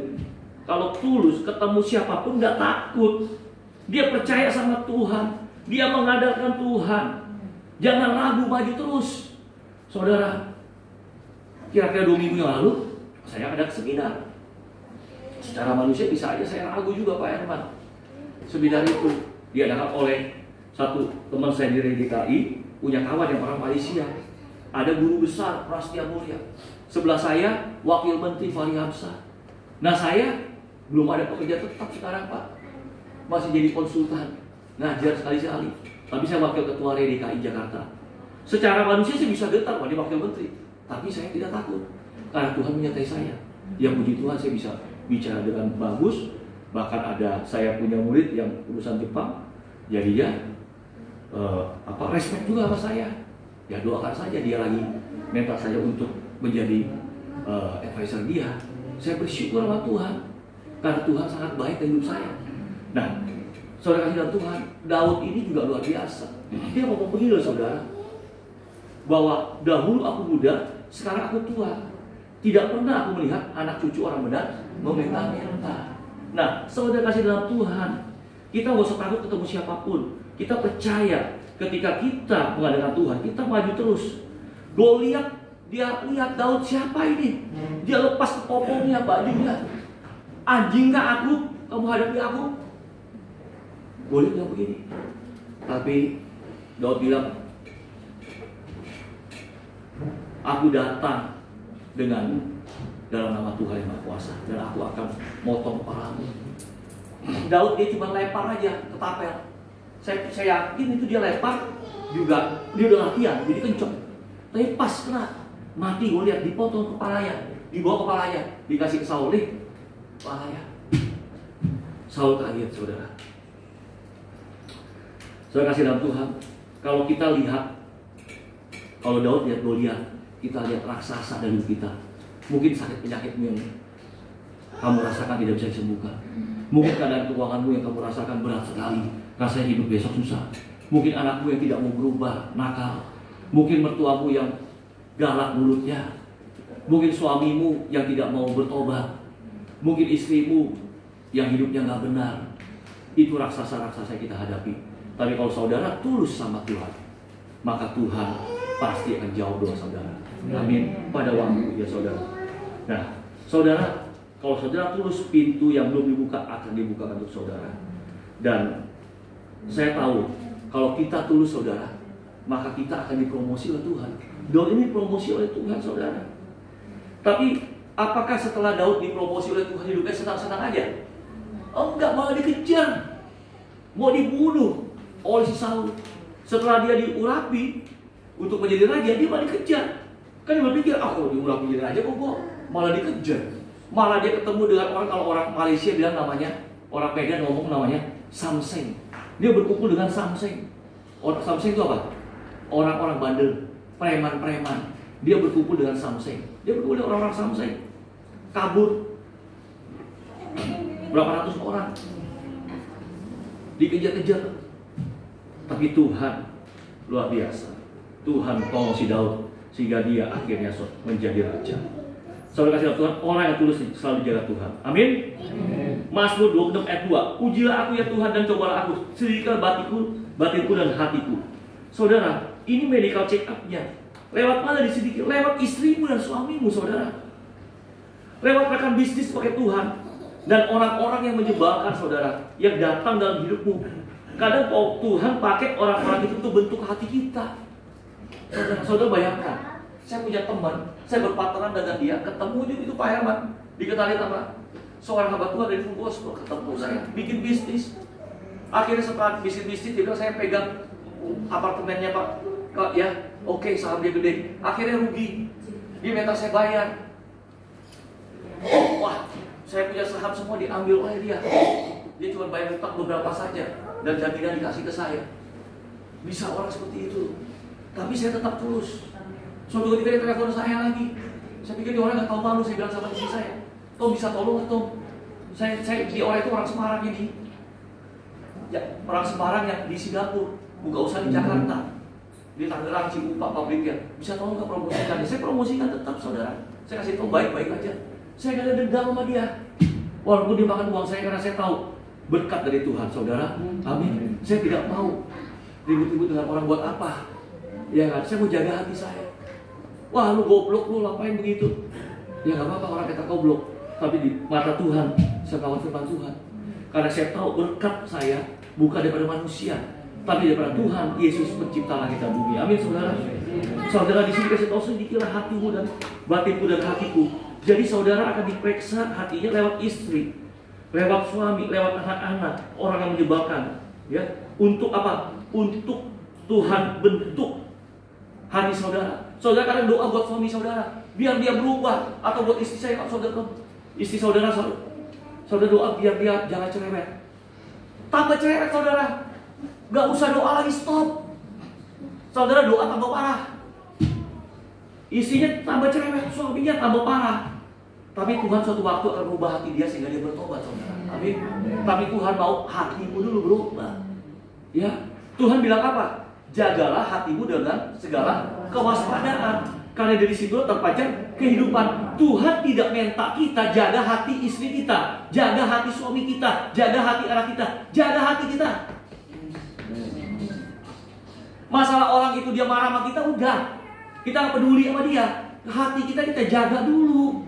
kalau tulus ketemu siapapun nggak takut. Dia percaya sama Tuhan. Dia mengandalkan Tuhan. Jangan ragu, maju terus. Saudara, kira-kira 2 minggu yang lalu saya ada seminar. Secara manusia bisa aja saya ragu juga, Pak Herman. Seminar itu diadakan oleh satu teman saya di DKI, punya kawan yang orang Malaysia. Ada guru besar Prastia Mulia. Sebelah saya Wakil Menteri Fahri Hamzah. Nah, saya belum ada pekerjaan tetap sekarang, Pak. Masih jadi konsultan, ngajar sekali-sekali. Tapi saya Wakil Ketua DKI Jakarta. Secara manusia saya bisa getar jadi Wakil Menteri, tapi saya tidak takut karena Tuhan menyertai saya. Yang puji Tuhan saya bisa bicara dengan bagus. Bahkan ada saya punya murid yang lulusan Jepang, jadinya respect juga sama saya. Ya doakan saja dia lagi minta saya untuk menjadi advisor dia. Saya bersyukur sama Tuhan karena Tuhan sangat baik dalam hidup saya. Nah, saudara kasih dalam Tuhan, Daud ini juga luar biasa. Dia ngomong begini loh, saudara, bahwa dahulu aku muda, sekarang aku tua. Tidak pernah aku melihat anak cucu orang benar meminta-minta. Nah, saudara kasih dalam Tuhan, kita nggak usah takut ketemu siapapun. Kita percaya ketika kita mengandalkan Tuhan, kita maju terus. Goliat dia lihat Daud, siapa ini? Dia lepas kepopongnya, bajunya. Anjingkah aku? Kamu hadapi aku? Boleh bilang begini. Tapi Daud bilang, aku datang dalam nama Tuhan yang Maha Kuasa, dan aku akan motong kepalamu. Daud dia cuma lempar aja ke tapel. Saya yakin itu dia lempar juga, dia udah latihan, jadi kenceng. Tapi pas kena, mati. Gue lihat dipotong kepalanya, dibawa kepalanya, dikasih ke Saul, kepalanya. Saul kaget, saudara. Saya kasih dalam Tuhan, kalau kita lihat, kalau Daud lihat Goliat, kita lihat raksasa dalam hidup kita. Mungkin sakit penyakitmu yang kamu rasakan tidak bisa disembuhkan. Mungkin keadaan keuanganmu yang kamu rasakan berat sekali, rasanya hidup besok susah. Mungkin anakmu yang tidak mau berubah, nakal. Mungkin mertuamu yang galak mulutnya. Mungkin suamimu yang tidak mau bertobat. Mungkin istrimu yang hidupnya nggak benar. Itu raksasa-raksasa yang kita hadapi. Tapi kalau saudara tulus sama Tuhan, maka Tuhan pasti akan jawab doa saudara. Amin. Pada waktu ya saudara. Nah, saudara, kalau saudara tulus, pintu yang belum dibuka akan dibukakan untuk saudara. Dan saya tahu kalau kita tulus saudara, maka kita akan dipromosi oleh Tuhan. Daud ini dipromosi oleh Tuhan saudara. Tapi apakah setelah Daud dipromosi oleh Tuhan hidupnya senang-senang aja? Oh enggak, malah dikejar, mau dibunuh oleh si Saul. Setelah dia diurapi untuk menjadi raja, dia malah dikejar. Kan dia berpikir, kalau diurapi menjadi raja kok gua malah dikejar. Malah dia ketemu dengan orang, kalau orang Malaysia bilang namanya, orang Medan ngomong namanya Samseng. Dia berkumpul dengan Samseng. Orang Samseng itu apa? Orang-orang bandel, preman-preman. Dia berkumpul dengan Samseng. Dia berkumpul dengan orang-orang Samseng. Kabur berapa ratus orang, dikejar-kejar. Tapi Tuhan luar biasa. Tuhan tolong si Daud sehingga dia akhirnya menjadi raja. Saudara kasih Tuhan, orang yang tulus selalu jaga Tuhan. Amin. Mazmur 26 ayat 2. Ujilah aku ya Tuhan dan cobalah aku, selidikilah batinku dan hatiku. Saudara, ini medical check up-nya. Lewat mana diselidiki? Lewat istrimu dan suamimu, saudara. Lewat rekan bisnis pakai Tuhan. Dan orang-orang yang menyebalkan, saudara, yang datang dalam hidupmu. Kadang Tuhan pakai orang-orang itu untuk bentuk hati kita. Saudara bayangkan, saya punya teman, saya berpartneran dengan dia, ketemu juga itu Pak Herman, dikenali sama seorang hamba Tuhan dari Fungkos, ketemu saya, bikin bisnis. Akhirnya setelah bisnis dia bilang, saya pegang apartemennya Pak, ya, oke, saham dia gede. Akhirnya rugi, dia minta saya bayar. Oh, wah, saya punya saham semua diambil oleh dia. Dia cuma bayar hutang beberapa saja, dan jaminan dikasih ke saya. Bisa orang seperti itu. Tapi saya tetap tulus. Suatu ketika dia telepon saya lagi. Saya pikir dia orang nggak tahu malu. Saya bilang sama istri saya, Tom bisa tolong nggak Tom? Dia orang itu orang Semarang ini. Ya, orang Semarang yang di Singapura, buka usaha di Jakarta. Di Tangerang, Cikupa, pabriknya. Bisa tolong nggak promosikan? Saya promosikan tetap saudara. Saya kasih tahu baik-baik aja. Saya nggak ada dendam sama dia. Walaupun dia makan uang saya, karena saya tahu berkat dari Tuhan, saudara. Amin. Saya tidak mau ribut-ribut dengan orang buat apa. Ya kan, saya mau jaga hati saya. Wah, lu goblok, lu ngapain begitu? Ya nggak apa-apa orang kata goblok, tapi di mata Tuhan saya kawan firman Tuhan. Karena saya tahu berkat saya bukan daripada manusia, tapi daripada Tuhan Yesus pencipta langit dan bumi. Amin, saudara. Saudara di sini kasih tahu, sedikilah hatimu dan batinku dan hatiku. Jadi saudara akan diperiksa hatinya lewat istri, lewat suami, lewat anak-anak, orang yang menyebalkan. Ya, untuk apa? Untuk Tuhan bentuk hati saudara. Saudara kadang doa buat suami saudara, biar dia berubah. Atau buat istri saya, saudara, istri saudara doa biar dia jangan cerewet. Tambah cerewet saudara, gak usah doa lagi, stop. Saudara doa tambah parah. Istrinya tambah cerewet, suaminya tambah parah. Tapi Tuhan suatu waktu akan merubah hati dia sehingga dia bertobat, saudara. Amin. Tapi Tuhan mau hatimu dulu berubah. Ya, Tuhan bilang apa? Jagalah hatimu dengan segala kewaspadaan, karena dari situ terpancar kehidupan. Tuhan tidak minta kita jaga hati istri kita, jaga hati suami kita, jaga hati anak kita, jaga hati kita. Masalah orang itu dia marah sama kita, udah, kita gak peduli sama dia. hati kita jaga dulu.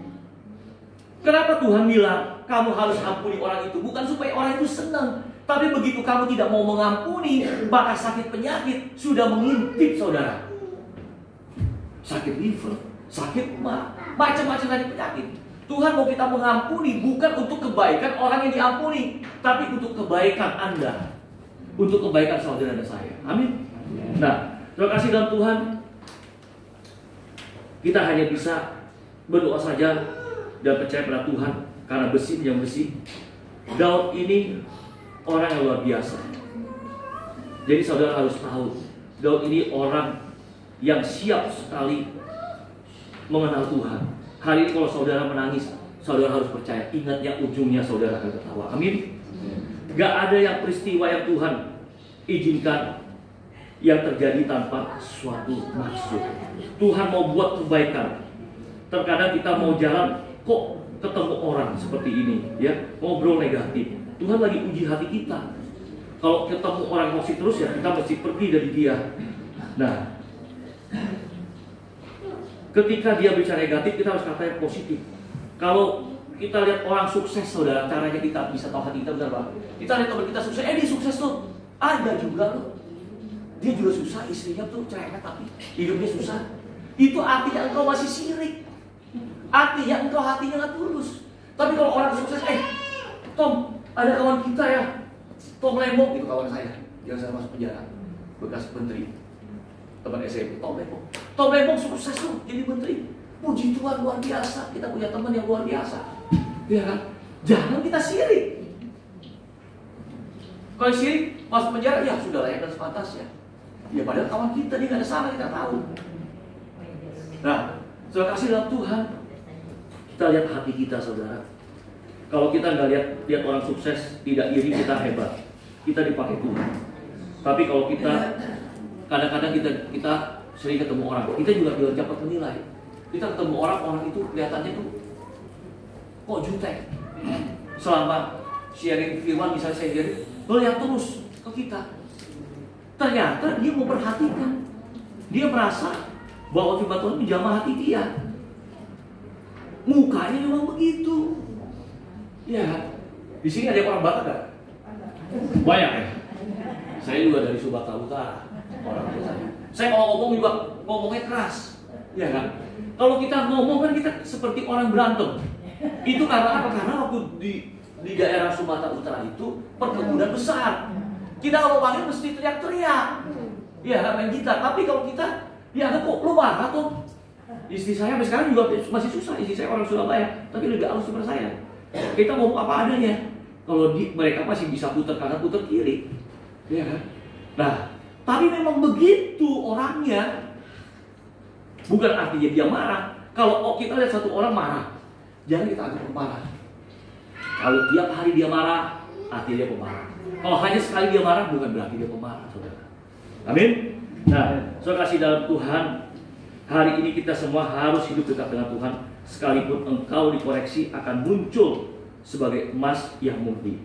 Kenapa Tuhan bilang kamu harus ampuni orang itu? Bukan supaya orang itu senang, tapi begitu kamu tidak mau mengampuni, maka sakit penyakit sudah mengintip saudara. Sakit liver, sakit mah, macam-macam sakit penyakit. Tuhan mau kita mengampuni bukan untuk kebaikan orang yang diampuni, tapi untuk kebaikan Anda, untuk kebaikan saudara dan saya. Amin. Nah, terima kasih dalam Tuhan. Kita hanya bisa berdoa saja dan percaya pada Tuhan karena besi yang besi. Daud ini orang yang luar biasa. Jadi saudara harus tahu, Daud ini orang yang siap sekali mengenal Tuhan. Hari ini kalau saudara menangis, saudara harus percaya, ingatnya ujungnya saudara akan ketawa. Amin. Gak ada yang peristiwa yang Tuhan izinkan yang terjadi tanpa suatu maksud. Tuhan mau buat kebaikan. Terkadang kita mau jalan, kok ketemu orang seperti ini, ya, ngobrol negatif. Tuhan lagi uji hati kita. Kalau ketemu orang emosi terus, ya kita mesti pergi dari dia. Nah, ketika dia bicara negatif, kita harus katakan positif. Kalau kita lihat orang sukses, saudara, caranya kita bisa tahu hati kita benar, Pak. Kita lihat teman kita sukses, dia sukses tuh, ada juga loh. Dia juga susah, istrinya tuh cerewet tapi hidupnya susah. Itu artinya engkau masih sirik. Artinya engkau hatinya nggak tulus. Tapi kalau orang sukses, Tom, ada kawan kita ya, Tom Lembong, itu kawan saya, yang saya masuk penjara, bekas menteri, teman SMP, Tom Lembong. Tom Lembong sukses tuh jadi menteri. Puji Tuhan, luar biasa. Kita punya teman yang luar biasa, ya kan? Jangan kita sirik. Kalau sirik masuk penjara, ya sudah layak dan sepantasnya. Ya padahal kawan kita dia nggak ada salah, kita tahu. Nah, saudara kasih dalam Tuhan, kita lihat hati kita, saudara. Kalau kita nggak lihat orang sukses, tidak iri, kita hebat, kita dipakai Tuhan. Tapi kalau kita kadang-kadang kita sering ketemu orang, kita juga dapat menilai. Kita ketemu orang itu kelihatannya tuh kok jutek. Selama sharing firman, misalnya saya sharing, lihat terus ke kita. Ternyata dia memperhatikan. Dia merasa bahwa firman Tuhan menjamah hati dia. Mukanya memang begitu. Ya, di sini ada orang Batak nggak? Banyak ya. Saya juga dari Sumatera Utara. Orang tua saya. Saya kalau ngomong juga ngomongnya keras, ya kan? Kalau kita ngomong kan kita seperti orang berantem. Itu karena apa? Karena waktu di daerah Sumatera Utara itu perkebunan besar. Kita kalau panggil mesti teriak-teriak, ya main gitar. Tapi kalau kita, ya kok lu marah tuh. Istri saya sampai sekarang juga masih susah. Istri saya orang Surabaya, tapi lebih halus daripada saya. Kita ngomong apa adanya. Kalau mereka masih bisa putar kanan, putar kiri, ya kan? Nah, tapi memang begitu orangnya. Bukan artinya dia marah. Kalau kita lihat satu orang marah, jangan kita anggap pemarah. Kalau tiap hari dia marah, artinya dia pemarah. Kalau hanya sekali dia marah, bukan berarti dia pemarah, saudara. Amin. Nah, saudara kasih dalam Tuhan, hari ini kita semua harus hidup dekat dengan Tuhan. Sekalipun engkau dikoreksi, akan muncul sebagai emas yang murni.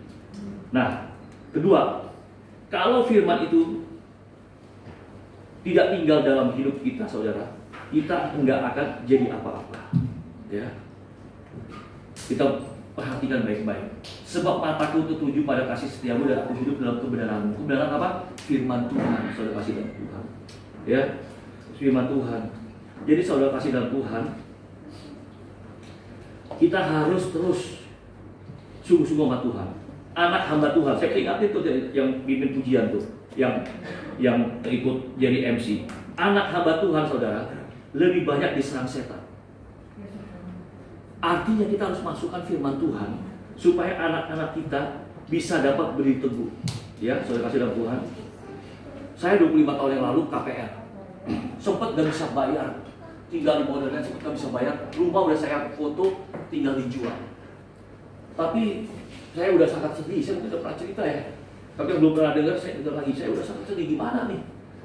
Nah, kedua, kalau firman itu tidak tinggal dalam hidup kita, saudara, kita enggak akan jadi apa-apa. Ya, kita perhatikan baik-baik. Sebab mataku tertuju pada kasih setiamu dan aku hidup dalam kebenaranmu. Kebenaran apa? Firman Tuhan. Saudara kasih dalam Tuhan. Ya, firman Tuhan. Jadi saudara kasih dalam Tuhan, kita harus terus sungguh-sungguh sama Tuhan. Anak hamba Tuhan. Saya ingat itu yang pimpin pujian tuh, yang ikut jadi MC. Anak hamba Tuhan, saudara, lebih banyak diserang setan. Artinya kita harus masukkan firman Tuhan supaya anak-anak kita bisa dapat berdiri teguh. Ya, saudara kasih dalam Tuhan. Saya 25 tahun yang lalu KPR. Sempat gak bisa bayar. Tinggal di modalnya sempat gak bisa bayar. Rumah udah saya foto, tinggal dijual. Tapi saya udah sangat sedih. Saya mungkin udah pernah cerita ya. Tapi yang belum pernah dengar, saya dengar lagi. Saya udah sangat sedih. Gimana nih?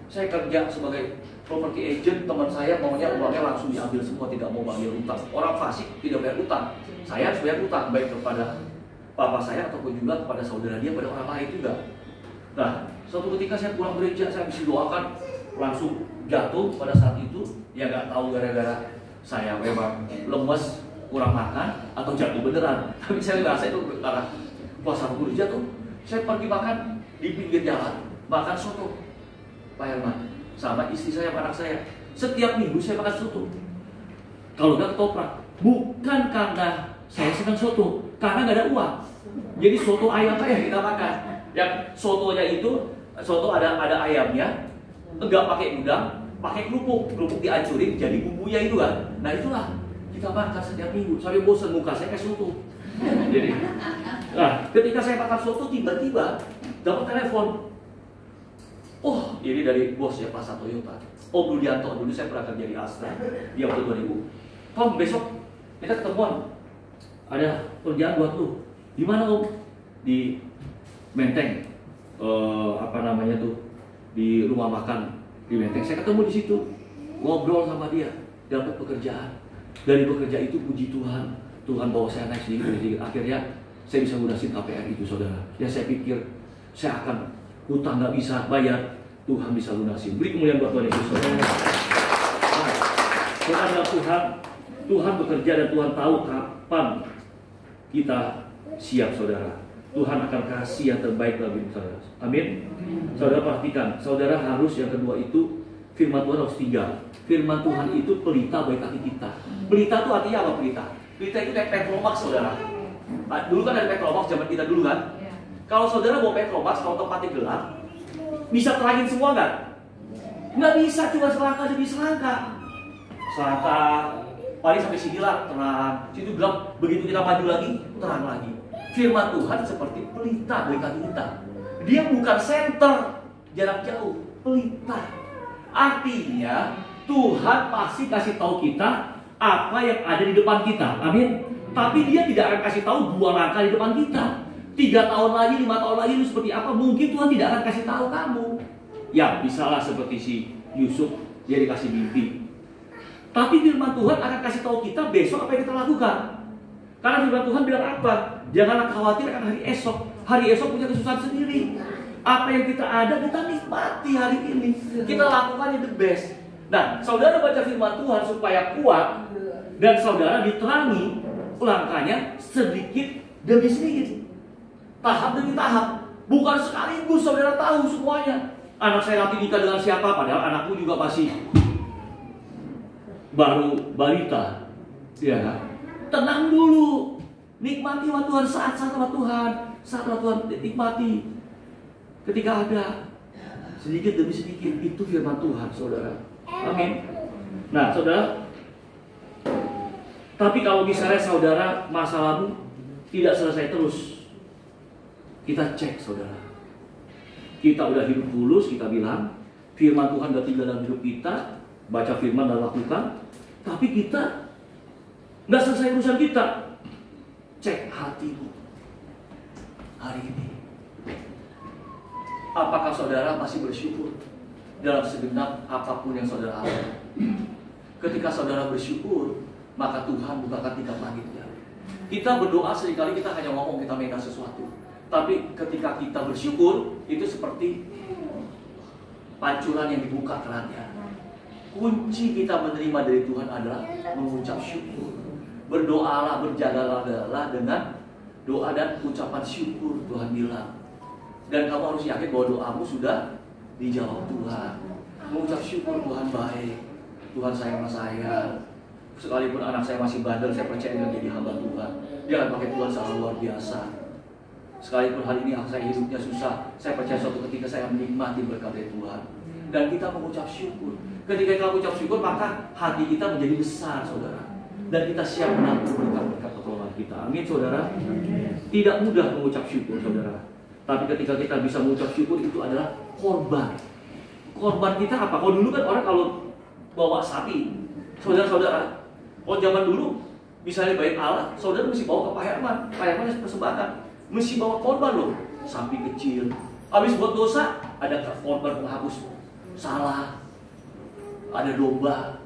Saya kerja sebagai property agent, teman saya maunya uangnya langsung diambil semua, tidak mau bayar utang. Orang fasik tidak bayar utang. Saya harus bayar utang, baik kepada papa saya ataupun juga kepada saudara dia, pada orang lain juga. Nah, suatu ketika saya pulang gereja, saya bisa doakan, langsung jatuh pada saat itu. Ya nggak tahu gara-gara saya memang lemes, kurang makan, atau jatuh beneran. Tapi saya ngerasa itu karena puasa Roh Kudus jatuh. Saya pergi makan di pinggir jalan, makan soto, Pak Herman, sama istri saya, anak saya. Setiap minggu saya makan soto. Kalau nggak ketoprak, bukan karena saya senang soto, karena nggak ada uang. Jadi soto ayam aja kita makan. Yang sotonya itu, soto ada ayamnya, enggak pakai udang, pakai kerupuk dihancurin jadi bumbunya itu kan. Nah itulah kita makan setiap minggu sampai bosan, muka saya kayak soto. Jadi, nah ketika saya makan soto tiba-tiba dapat telepon. Oh, ini dari bos ya, Pak Toyota. Om Rudianto, dulu saya pernah kerja di Astra di waktu 2000. Tom, besok kita ketemuan. Ada kerjaan buat lu. Di mana Om? Di Menteng. Apa namanya tuh? Di rumah makan di Menteng. Saya ketemu di situ, ngobrol sama dia, dapat pekerjaan. Dari pekerja itu puji Tuhan, Tuhan bawa saya naik sedikit. Akhirnya saya bisa lunasin KPR itu, saudara. Ya saya pikir saya akan hutang nggak bisa bayar, Tuhan bisa lunasin. Beri kemuliaan buat Tuhan Yesus, saudara. Tuhan adalah Tuhan bekerja dan Tuhan tahu kapan kita siap, saudara. Tuhan akan kasih yang terbaik bagi saudara. Amin. Saudara perhatikan, saudara harus yang kedua itu firman Tuhan harus 3. Firman Tuhan itu pelita bagi kaki kita. Pelita itu artinya apa pelita? Pelita itu kayak Petromax, saudara. Dulu kan ada Petromax zaman kita dulu kan. Kalau saudara bawa Petromax, kalau tempatnya gelap, bisa terangin semua nggak? Nggak bisa, cuma selangkah demi selangkah. Selangkah paling sampai sini lah terang. Situ gelap, begitu kita maju lagi, terang lagi. Firman Tuhan seperti pelita bagi kaki kita. Dia bukan senter jarak jauh, pelita. Artinya Tuhan pasti kasih tahu kita apa yang ada di depan kita. Amin. Tapi dia tidak akan kasih tahu 2 langkah di depan kita. 3 tahun lagi, 5 tahun lagi itu seperti apa? Mungkin Tuhan tidak akan kasih tahu kamu. Ya, misalnya seperti si Yusuf, dia dikasih mimpi. Tapi firman Tuhan akan kasih tahu kita besok apa yang kita lakukan. Karena firman Tuhan bilang apa? Janganlah khawatir akan hari esok. Hari esok punya kesusahan sendiri. Apa yang kita ada, kita nikmati hari ini. Kita lakukan yang the best. Nah, saudara baca firman Tuhan supaya kuat. Dan saudara diterangi langkahnya sedikit demi sedikit. Tahap demi tahap. Bukan sekaligus saudara tahu semuanya. Anak saya nanti nikah dengan siapa? Padahal anakku juga masih baru balita. Ya, tenang dulu. Nikmati sama Tuhan, saat-saat sama Tuhan. Saat sama Tuhan nikmati. Ketika ada sedikit demi sedikit, itu firman Tuhan, saudara. Amin. Nah, saudara. Tapi kalau misalnya saudara masa lalu tidak selesai terus, kita cek, saudara. Kita udah hidup tulus, kita bilang firman Tuhan udah tinggal dalam hidup kita, baca firman dan lakukan. Tapi kita nggak selesai urusan kita. Cek hatimu hari ini. Apakah saudara masih bersyukur dalam segenap apapun yang saudara alami? Ketika saudara bersyukur, maka Tuhan bukakan tingkap langitnya. Kita berdoa seringkali kita hanya ngomong kita minta sesuatu. Tapi ketika kita bersyukur, itu seperti pancuran yang dibuka kerannya. Kunci kita menerima dari Tuhan adalah mengucap syukur. Berdoalah, berjagalah dengan doa dan ucapan syukur, Tuhan bilang. Dan kamu harus yakin bahwa doamu sudah dijawab Tuhan. Mengucap syukur, Tuhan baik, Tuhan sayang sama saya. Sekalipun anak saya masih bandel, saya percaya dia jadi hamba Tuhan. Dia akan pakai Tuhan sangat luar biasa. Sekalipun hari ini saya hidupnya susah, saya percaya suatu ketika saya menikmati berkat dari Tuhan. Dan kita mengucap syukur. Ketika kita mengucap syukur, maka hati kita menjadi besar, saudara. Dan kita siap menanggung berkat-berkat pertolongan kita. Amin, saudara. Tidak mudah mengucap syukur, saudara. Tapi ketika kita bisa mengucap syukur, itu adalah korban. Korban kita apa? Kalau dulu kan orang kalau bawa sapi, saudara-saudara, kalau zaman dulu, misalnya bait Allah, saudara mesti bawa ke Pak Herman. Pak Herman persembahkan, mesti bawa korban loh. Sapi kecil. Habis buat dosa, ada korban penghapus salah. Ada domba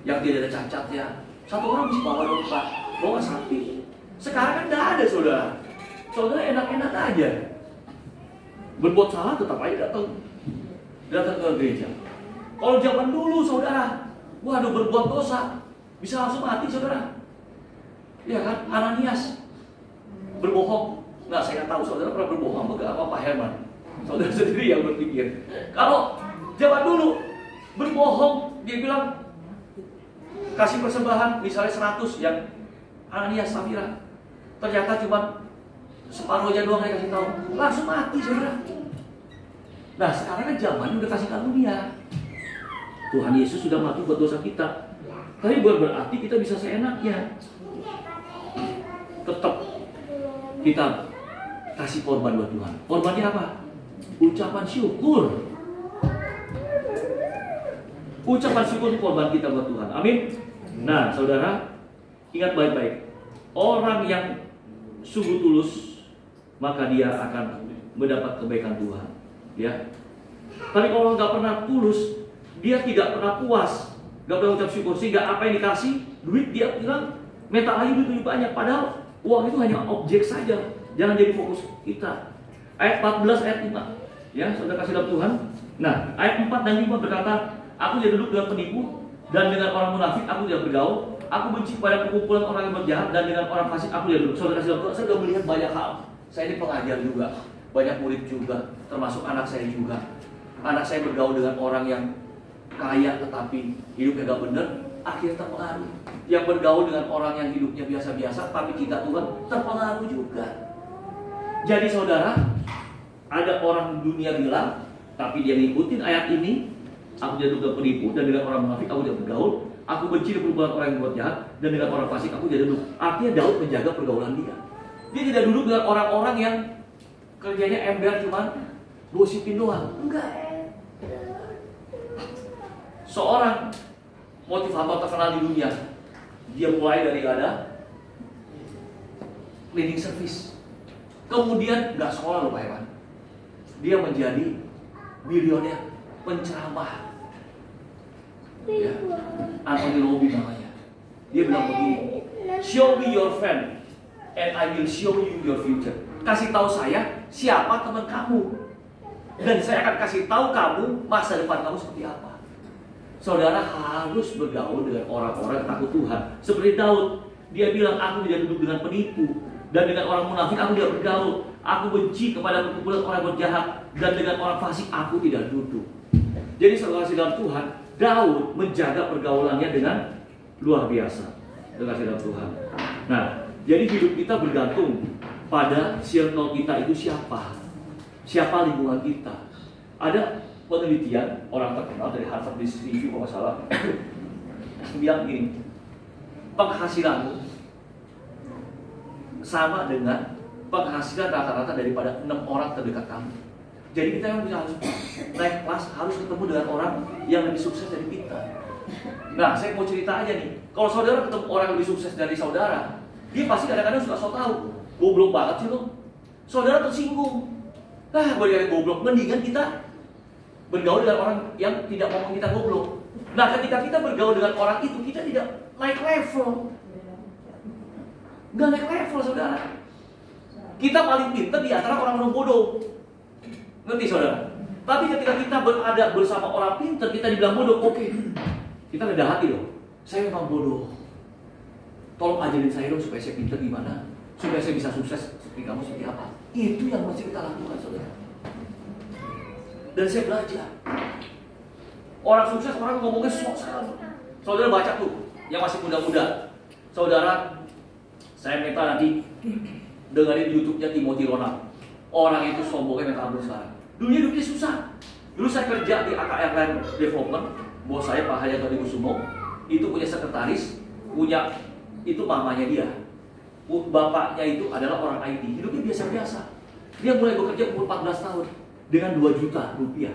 yang tidak ada cacatnya. Satu orang mesti bawa domba, bawa sapi. Sekarang kan tidak ada, saudara. Saudara enak-enak aja. Berbuat salah tetap aja datang ke gereja. Kalau zaman dulu, saudara, waduh berbuat dosa, Bisa langsung mati, saudara. Ya kan, Ananias berbohong. Nah, saya nggak tahu saudara pernah berbohong apa Pak Herman. Saudara sendiri yang berpikir. Kalau zaman dulu berbohong, dia bilang kasih persembahan misalnya 100 yang Ananias Safira, ternyata cuma separuhnya doang yang kasih tahu, langsung mati, saudara. Nah, sekarang kan zaman udah kasih karunia. Tuhan Yesus sudah mati buat dosa kita. Tapi bukan berarti kita bisa seenaknya. Tetap kita kasih korban buat Tuhan. Korbannya apa? Ucapan syukur. Ucapan syukur korban kita buat Tuhan. Amin. Nah, saudara, ingat baik-baik. Orang yang sungguh tulus, maka dia akan mendapat kebaikan Tuhan. Ya. Tapi kalau nggak pernah tulus, dia tidak pernah puas, nggak pernah ucap syukur, sehingga apa yang dikasih duit dia bilang minta lagi duit lebih banyak. Padahal uang itu hanya objek saja. Jangan jadi fokus kita. Ayat 14 ayat 5. Ya, saudara kasih dalam Tuhan. Nah, ayat 4 dan 5 berkata, aku tidak duduk dengan penipu dan dengan orang munafik aku tidak bergaul. Aku benci pada perkumpulan orang yang berjahat dan dengan orang fasik aku tidak duduk. Saudara kasih dalam Tuhan, saya sudah melihat banyak hal. Saya ini pengajar juga, banyak murid juga, termasuk anak saya juga. Anak saya bergaul dengan orang yang kaya tetapi hidupnya gak benar, akhirnya terpengaruh. Yang bergaul dengan orang yang hidupnya biasa-biasa tapi cinta Tuhan, terpengaruh juga. Jadi saudara, ada orang dunia bilang, tapi dia ngikutin ayat ini, aku tidak duduk penipu dan dengan orang munafik aku tidak bergaul. Aku benci dengan perbuatan orang yang berbuat jahat dan dengan orang fasik aku tidak duduk. Artinya Daud menjaga pergaulan dia. Dia tidak duduk dengan orang-orang yang kerjanya ember cuman gosipin doang. Enggak. Seorang motivator terkenal di dunia, dia mulai dari ada cleaning service. Kemudian nggak sekolah loh Pak Ewan. Dia menjadi milioner, penceramah. Ya, Anthony Robbins namanya. Dia bilang begini, show me your friend and I will show you your future. Kasih tahu saya siapa teman kamu dan saya akan kasih tahu kamu masa depan kamu seperti apa. Saudara harus bergaul dengan orang-orang yang takut Tuhan. Seperti Daud, dia bilang aku tidak duduk dengan penipu dan dengan orang munafik aku tidak bergaul. Aku benci kepada perkumpulan orang berjahat dan dengan orang fasik aku tidak duduk. Jadi saudara kasih dalam Tuhan, Daud menjaga pergaulannya dengan luar biasa. Saudara kasih dalam Tuhan. Nah, jadi hidup kita bergantung pada circle kita itu siapa. Siapa lingkungan kita. Ada penelitian orang terkenal dari Harvard Business Review kalau nggak salah bilang gini, penghasilanmu sama dengan penghasilan rata-rata daripada 6 orang terdekat kamu. Jadi kita yang harus naik kelas, harus ketemu dengan orang yang lebih sukses dari kita. Nah, saya mau cerita aja nih, kalau saudara ketemu orang yang lebih sukses dari saudara, dia pasti kadang-kadang suka so tau, goblok banget sih lo. Saudara tersinggung. Gue yang goblok, mendingan kita bergaul dengan orang yang tidak ngomong kita goblok. Nah, ketika kita bergaul dengan orang itu, kita tidak naik level. Nggak naik level, saudara. Kita paling pintar di antara orang-orang bodoh. Ngerti, saudara? Tapi ketika kita berada bersama orang pintar, kita dibilang bodoh, oke. Kita rendah hati loh. Saya memang bodoh. Tolong ajarin saya dong supaya saya pintar gimana. Supaya saya bisa sukses seperti kamu, seperti apa. Itu yang mesti kita lakukan, saudara. Dan saya belajar. Orang sukses, orang ngomongnya sok sekali. Saudara baca tuh, yang masih muda-muda. Saudara, saya minta nanti dengerin YouTube-nya Timothy Ronald. Orang itu sombongnya minta ampun sekarang. Dunia hidupnya susah. Dulu saya kerja di AK Airline Development. Bos saya Pak Hayato Kusumo itu punya sekretaris, punya itu mamanya dia. Bapaknya itu adalah orang IT. Hidupnya biasa-biasa. Dia mulai bekerja umur 14 tahun. Dengan 2 juta rupiah.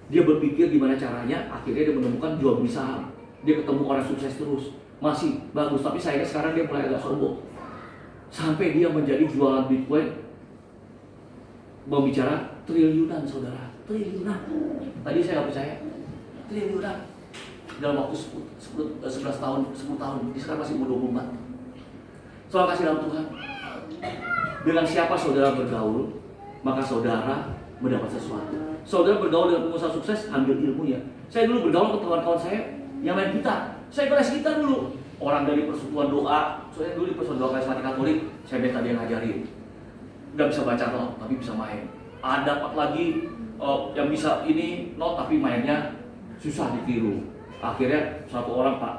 Dia berpikir gimana caranya, akhirnya dia menemukan jual beli saham. Dia ketemu orang sukses terus, masih bagus. Tapi sayangnya sekarang dia mulai agak sombong. Sampai dia menjadi jualan Bitcoin, membicara triliunan, saudara. Triliunan. Tadi saya nggak percaya. Triliunan. Dalam waktu 11 tahun, 10 tahun. Dia sekarang masih umur 24. Soal kasih dalam Tuhan. Dengan siapa saudara bergaul, maka saudara mendapat sesuatu. Saudara bergaul dengan pengusaha sukses, ambil ilmunya. Saya dulu bergaul dengan kawan-kawan saya yang main gitar. Saya kelas gitar dulu. orang dari persekutuan doa. Soalnya dulu di persekutuan doa karismatik Katolik, saya minta dia ngajarin. Nggak bisa baca not, tapi bisa main. Ada lagi yang bisa ini not, tapi mainnya susah ditiru. Akhirnya satu orang, Pak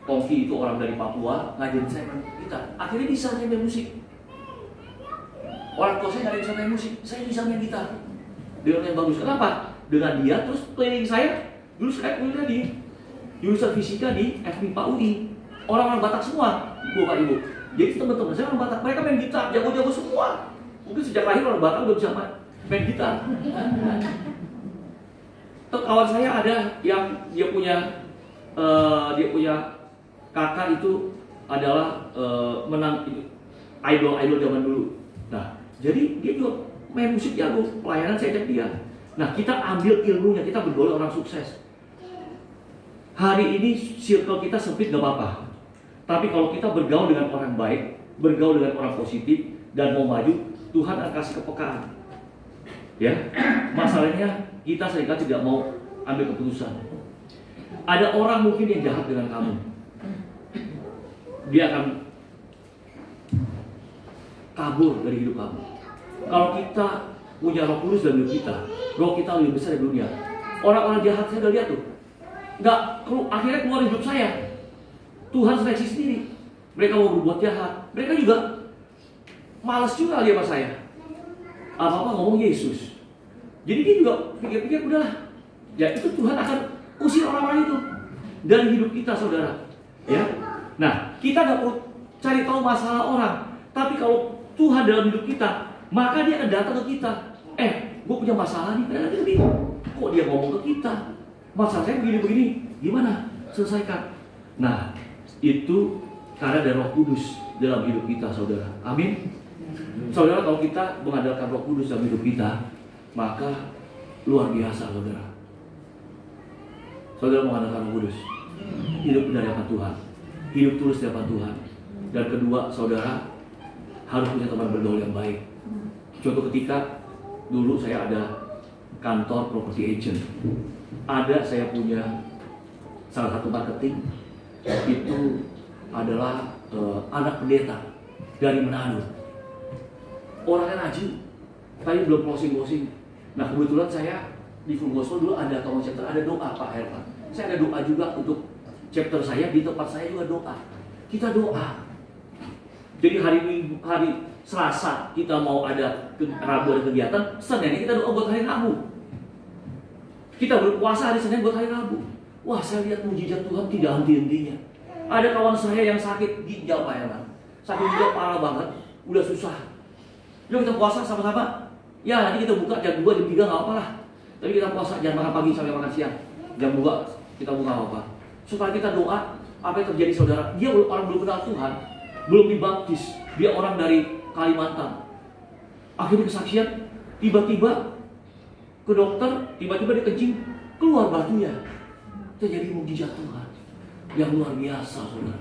Tongki, itu orang dari Papua, ngajarin saya main gitar. Akhirnya bisa saya main musik. Orang tua saya nggak ada yang bisa main musik, saya bisa main gitar dengan yang bagus. Kenapa? Dengan dia, terus planning saya dulu saya kuliah di jurusan fisika di FMIPA UI. Orang-orang Batak semua, Bapak Ibu. Jadi teman-teman saya orang Batak, mereka main gitar, jago-jago semua. Mungkin sejak lahir orang Batak udah bisa main gitar. Kawan saya ada yang dia punya kakak itu adalah menang idol zaman dulu. Nah, jadi dia juga main musik jago, pelayanan saya ajak dia. Nah, kita ambil ilmunya, kita bergaul orang sukses. Hari ini circle kita sempit gak apa-apa. Tapi kalau kita bergaul dengan orang baik, bergaul dengan orang positif, dan mau maju, Tuhan akan kasih kepekaan. Ya, masalahnya kita seringkali tidak mau ambil keputusan. Ada orang mungkin yang jahat dengan kamu. Dia akan kabur dari hidup kamu. Kalau kita punya Roh Kudus dalam hidup kita, roh kita lebih besar dari dunia. Orang-orang jahat saya udah lihat tuh, akhirnya keluar hidup saya. Tuhan seleksi sendiri. Mereka mau berbuat jahat. Mereka juga malas juga dia sama saya. Apa-apa ngomong Yesus. Jadi dia juga pikir-pikir udahlah. Ya itu Tuhan akan usir orang-orang itu dari hidup kita, saudara. Ya. Nah, kita nggak perlu cari tahu masalah orang. Tapi kalau Tuhan dalam hidup kita, maka dia akan datang ke kita. Gue punya masalah nih, kok dia ngomong ke kita? Masalah saya begini-begini, gimana? Selesaikan. Nah, itu karena ada Roh Kudus dalam hidup kita, saudara. Amin. Saudara, kalau kita mengandalkan Roh Kudus dalam hidup kita, maka luar biasa, saudara. Saudara mengandalkan Roh Kudus, hidup dari hadapan Tuhan, hidup tulus di hadapan Tuhan. Dan kedua, saudara harus punya teman bergaul yang baik. Contoh ketika dulu saya ada kantor property agent. Saya punya salah satu marketing itu adalah anak pendeta dari Manado. Orangnya rajin, tapi belum closing. Nah, kebetulan saya di Full Gospel dulu ada kawan chapter, ada doa Pak Herman. Saya ada doa juga untuk chapter saya, di tempat saya juga doa. Kita doa. Jadi hari Selasa kita mau ada Rabu ada kegiatan, Senin kita doa buat hari Rabu. Kita berpuasa hari Senin buat hari Rabu. Wah, saya lihat mujizat Tuhan tidak henti-hentinya. Ada kawan saya yang sakit ginjal Pak Herman. Sakit ginjal parah banget, udah susah. Yuk kita puasa sama-sama. Ya nanti kita buka jam 2, jam 3 gak apa lah. Tapi kita puasa, jangan makan pagi sampai makan siang. Jam 2 kita buka apa. Setelah kita doa, apa yang terjadi saudara? Dia orang belum kenal Tuhan, belum dibaptis. Dia orang dari Kalimantan. Akhirnya kesaksian, tiba-tiba ke dokter, tiba-tiba dia kencing, keluar batunya. Terjadi mujizat Tuhan yang luar biasa, saudara.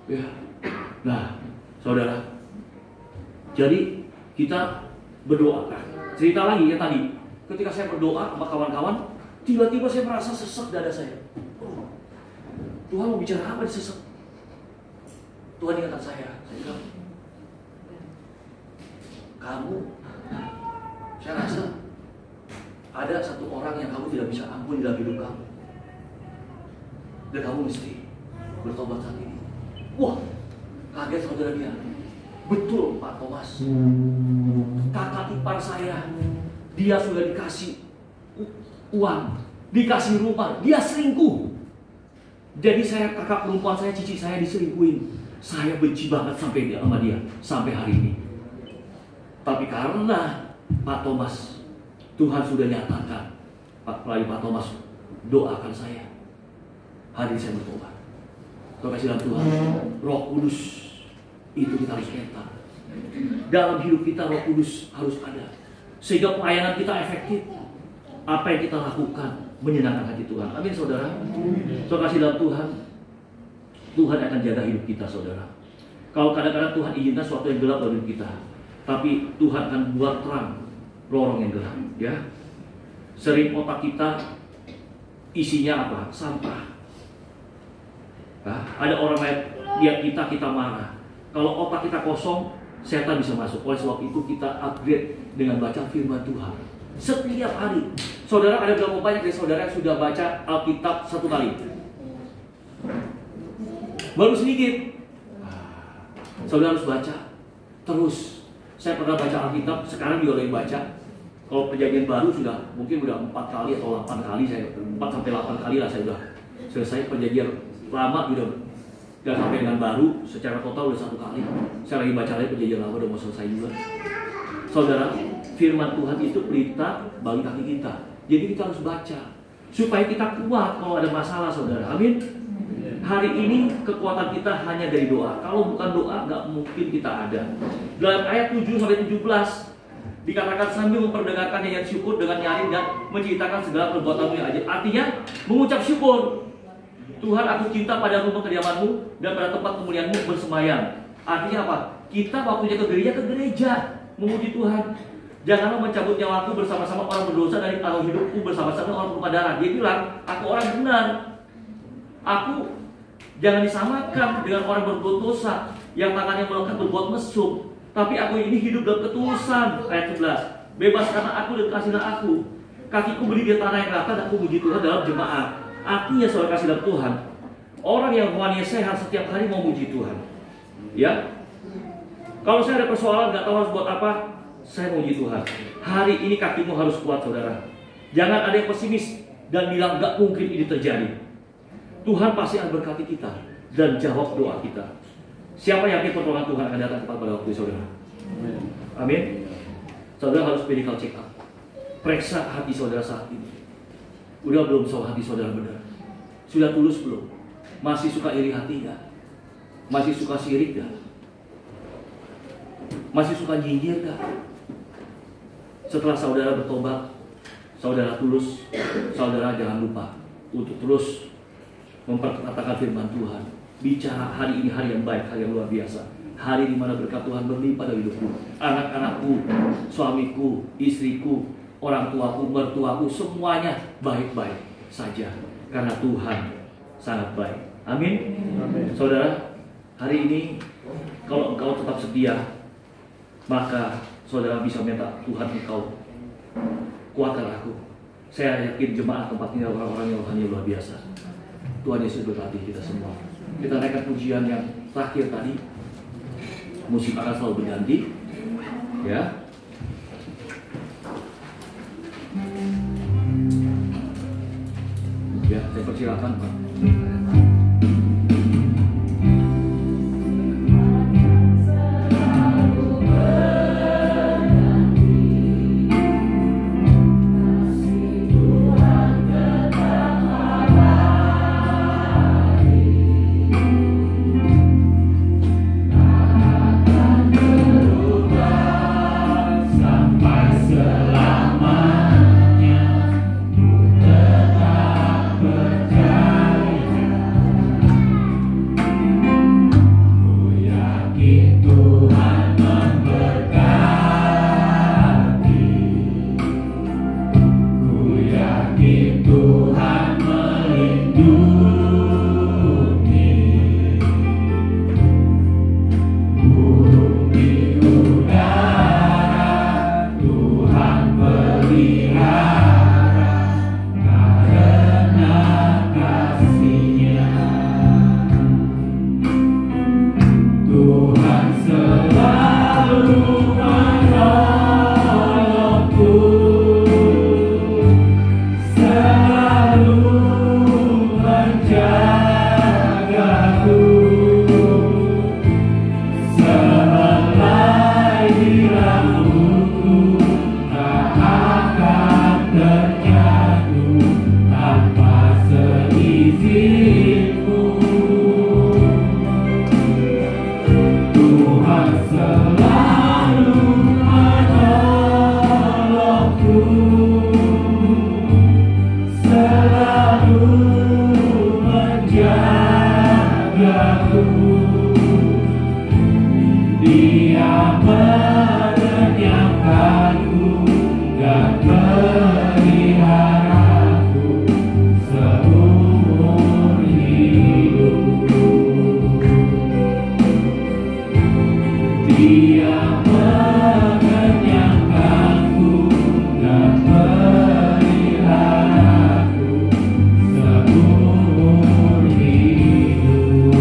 Ya. Nah, saudara, jadi kita berdoa. Cerita lagi ya tadi, ketika saya berdoa sama kawan-kawan, tiba-tiba saya merasa sesek dada saya. Tuhan mau bicara apa di sesek? Tuhan ingatkan saya bilang, kamu, saya rasa ada satu orang yang kamu tidak bisa ampuni dalam hidup kamu, dan kamu mesti bertobat saat ini. Wah, kaget saudara dia. Betul Pak Thomas, kakak ipar saya, dia sudah dikasih uang, dikasih rumah, dia selingkuh. Jadi kakak perempuan saya, cici saya diselingkuhin. Saya benci banget sampai sama dia sampai hari ini. Tapi karena Pak Thomas, Tuhan sudah nyatakan, melalui Pak Thomas, doakan saya. Hari ini saya bertobat. Terima kasih dalam Tuhan. Roh Kudus itu kita harus mental. Dalam hidup kita Roh Kudus harus ada, sehingga pelayanan kita efektif. Apa yang kita lakukan menyenangkan hati Tuhan. Amin saudara. Terima kasih dalam Tuhan. Tuhan akan jaga hidup kita, saudara. Kalau kadang-kadang Tuhan izinkan sesuatu yang gelap dalam hidup kita, tapi Tuhan akan buat terang lorong yang gelap, ya. Sering otak kita isinya apa? Sampah. Nah, ada orang lain lihat kita marah. Kalau otak kita kosong, setan bisa masuk. Oleh sebab itu kita upgrade dengan baca firman Tuhan setiap hari. Saudara, ada berapa banyak dari saudara yang sudah baca Alkitab 1 kali? Baru sedikit. Saudara harus baca terus. Saya pernah baca Alkitab, sekarang juga lagi baca. Kalau perjanjian baru mungkin sudah 4 kali atau 8 kali, 4 sampai 8 kali lah saya sudah selesai. Perjanjian lama sudah sampai dengan baru, secara total sudah 1 kali. Saya lagi baca lagi perjanjian lama, udah mau selesai juga. Saudara, firman Tuhan itu pelita bagi kaki kita. Jadi kita harus baca supaya kita kuat kalau ada masalah, saudara. Amin. Hari ini kekuatan kita hanya dari doa. Kalau bukan doa, nggak mungkin kita ada. Dalam ayat 7-17 dikatakan sambil memperdengarkan nyanyian syukur dengan nyaring dan menceritakan segala perbuatanmu yang ajaib. Artinya mengucap syukur. Tuhan, aku cinta pada rumah kediamanmu dan pada tempat kemuliaanmu bersemayam. Artinya apa? Kita waktunya ke gereja memuji Tuhan. Janganlah mencabut nyawaku bersama-sama orang berdosa dari arus hidupku bersama-sama orang penumpah darah. Dia bilang, aku orang benar. Aku jangan disamakan dengan orang berbuat dosa yang tangannya melekat berbuat mesum. Tapi aku ini hidup dalam ketulusan. Ayat 11. Bebaskanlah aku dan kasihlah aku. Kakiku berdiri di tanah yang rata dan aku puji Tuhan dalam jemaat. Artinya saudara kasih dalam Tuhan, orang yang rohaninya sehat setiap hari mau muji Tuhan. Ya. Kalau saya ada persoalan nggak tahu harus buat apa, saya mau muji Tuhan. Hari ini kakimu harus kuat, saudara. Jangan ada yang pesimis dan bilang nggak mungkin ini terjadi. Tuhan pasti akan berkati kita dan jawab doa kita. Siapa yakin pertolongan Tuhan akan datang tepat pada waktu, saudara? Amin. Saudara harus medical check up. Periksa hati saudara saat ini. Udah belum hati saudara benar? Sudah tulus belum? Masih suka iri hati nggak? Masih suka sirik nggak? Masih suka nyinyir nggak? Setelah saudara bertobat, saudara tulus, saudara jangan lupa untuk terus memperkatakan firman Tuhan. Bicara hari ini hari yang baik, hari yang luar biasa. Hari di mana berkat Tuhan berlimpah pada hidupku. Anak-anakku, suamiku, istriku, orang tuaku, mertuaku, semuanya baik-baik saja. Karena Tuhan sangat baik. Amin. Amin. Saudara, hari ini kalau engkau tetap setia, maka saudara bisa minta Tuhan, engkau kuatkan aku. Saya yakin jemaat tempat ini orang-orang yang rohani luar biasa. Tuhan Yesus berkati kita semua. Kita naikkan pujian yang terakhir tadi. Musik akan selalu berganti. Ya. Ya, saya persilakan, Pak. Seumur hidup Dia mengenyangkanku dan meliharaku seumur hidup.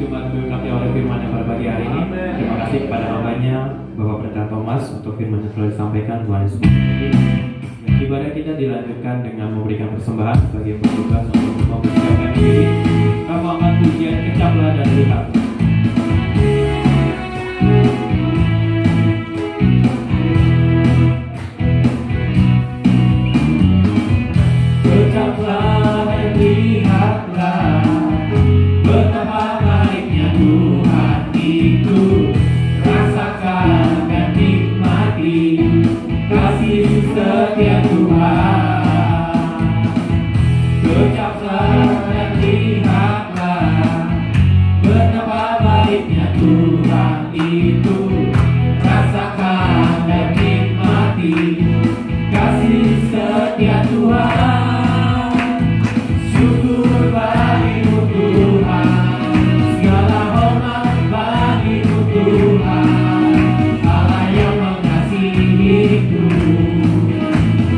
Coba diberkati oleh firman yang pada pagi hari ini. Terima kasih kepada hambanya Bapak Pendeta Thomas untuk firman yang telah disampaikan. Tuhan Yesus memberkati. Ibadah kita dilanjutkan dengan memberikan persembahan bagi yang bertugas untuk mempersiapkan diri. Kamu akan pujian kecaplah dan lihat. Kecaplah dan lihatlah betapa baiknya Tuhan itu. Rasakan dan nikmati kasih setia Tuhan. Kecaplah dan lihatlah betapa baiknya Tuhan itu. Rasakan dan nikmati kasih setia Tuhan. Syukur bagimu Tuhan, segala hormat bagimu Tuhan. Allah yang mengasihiku,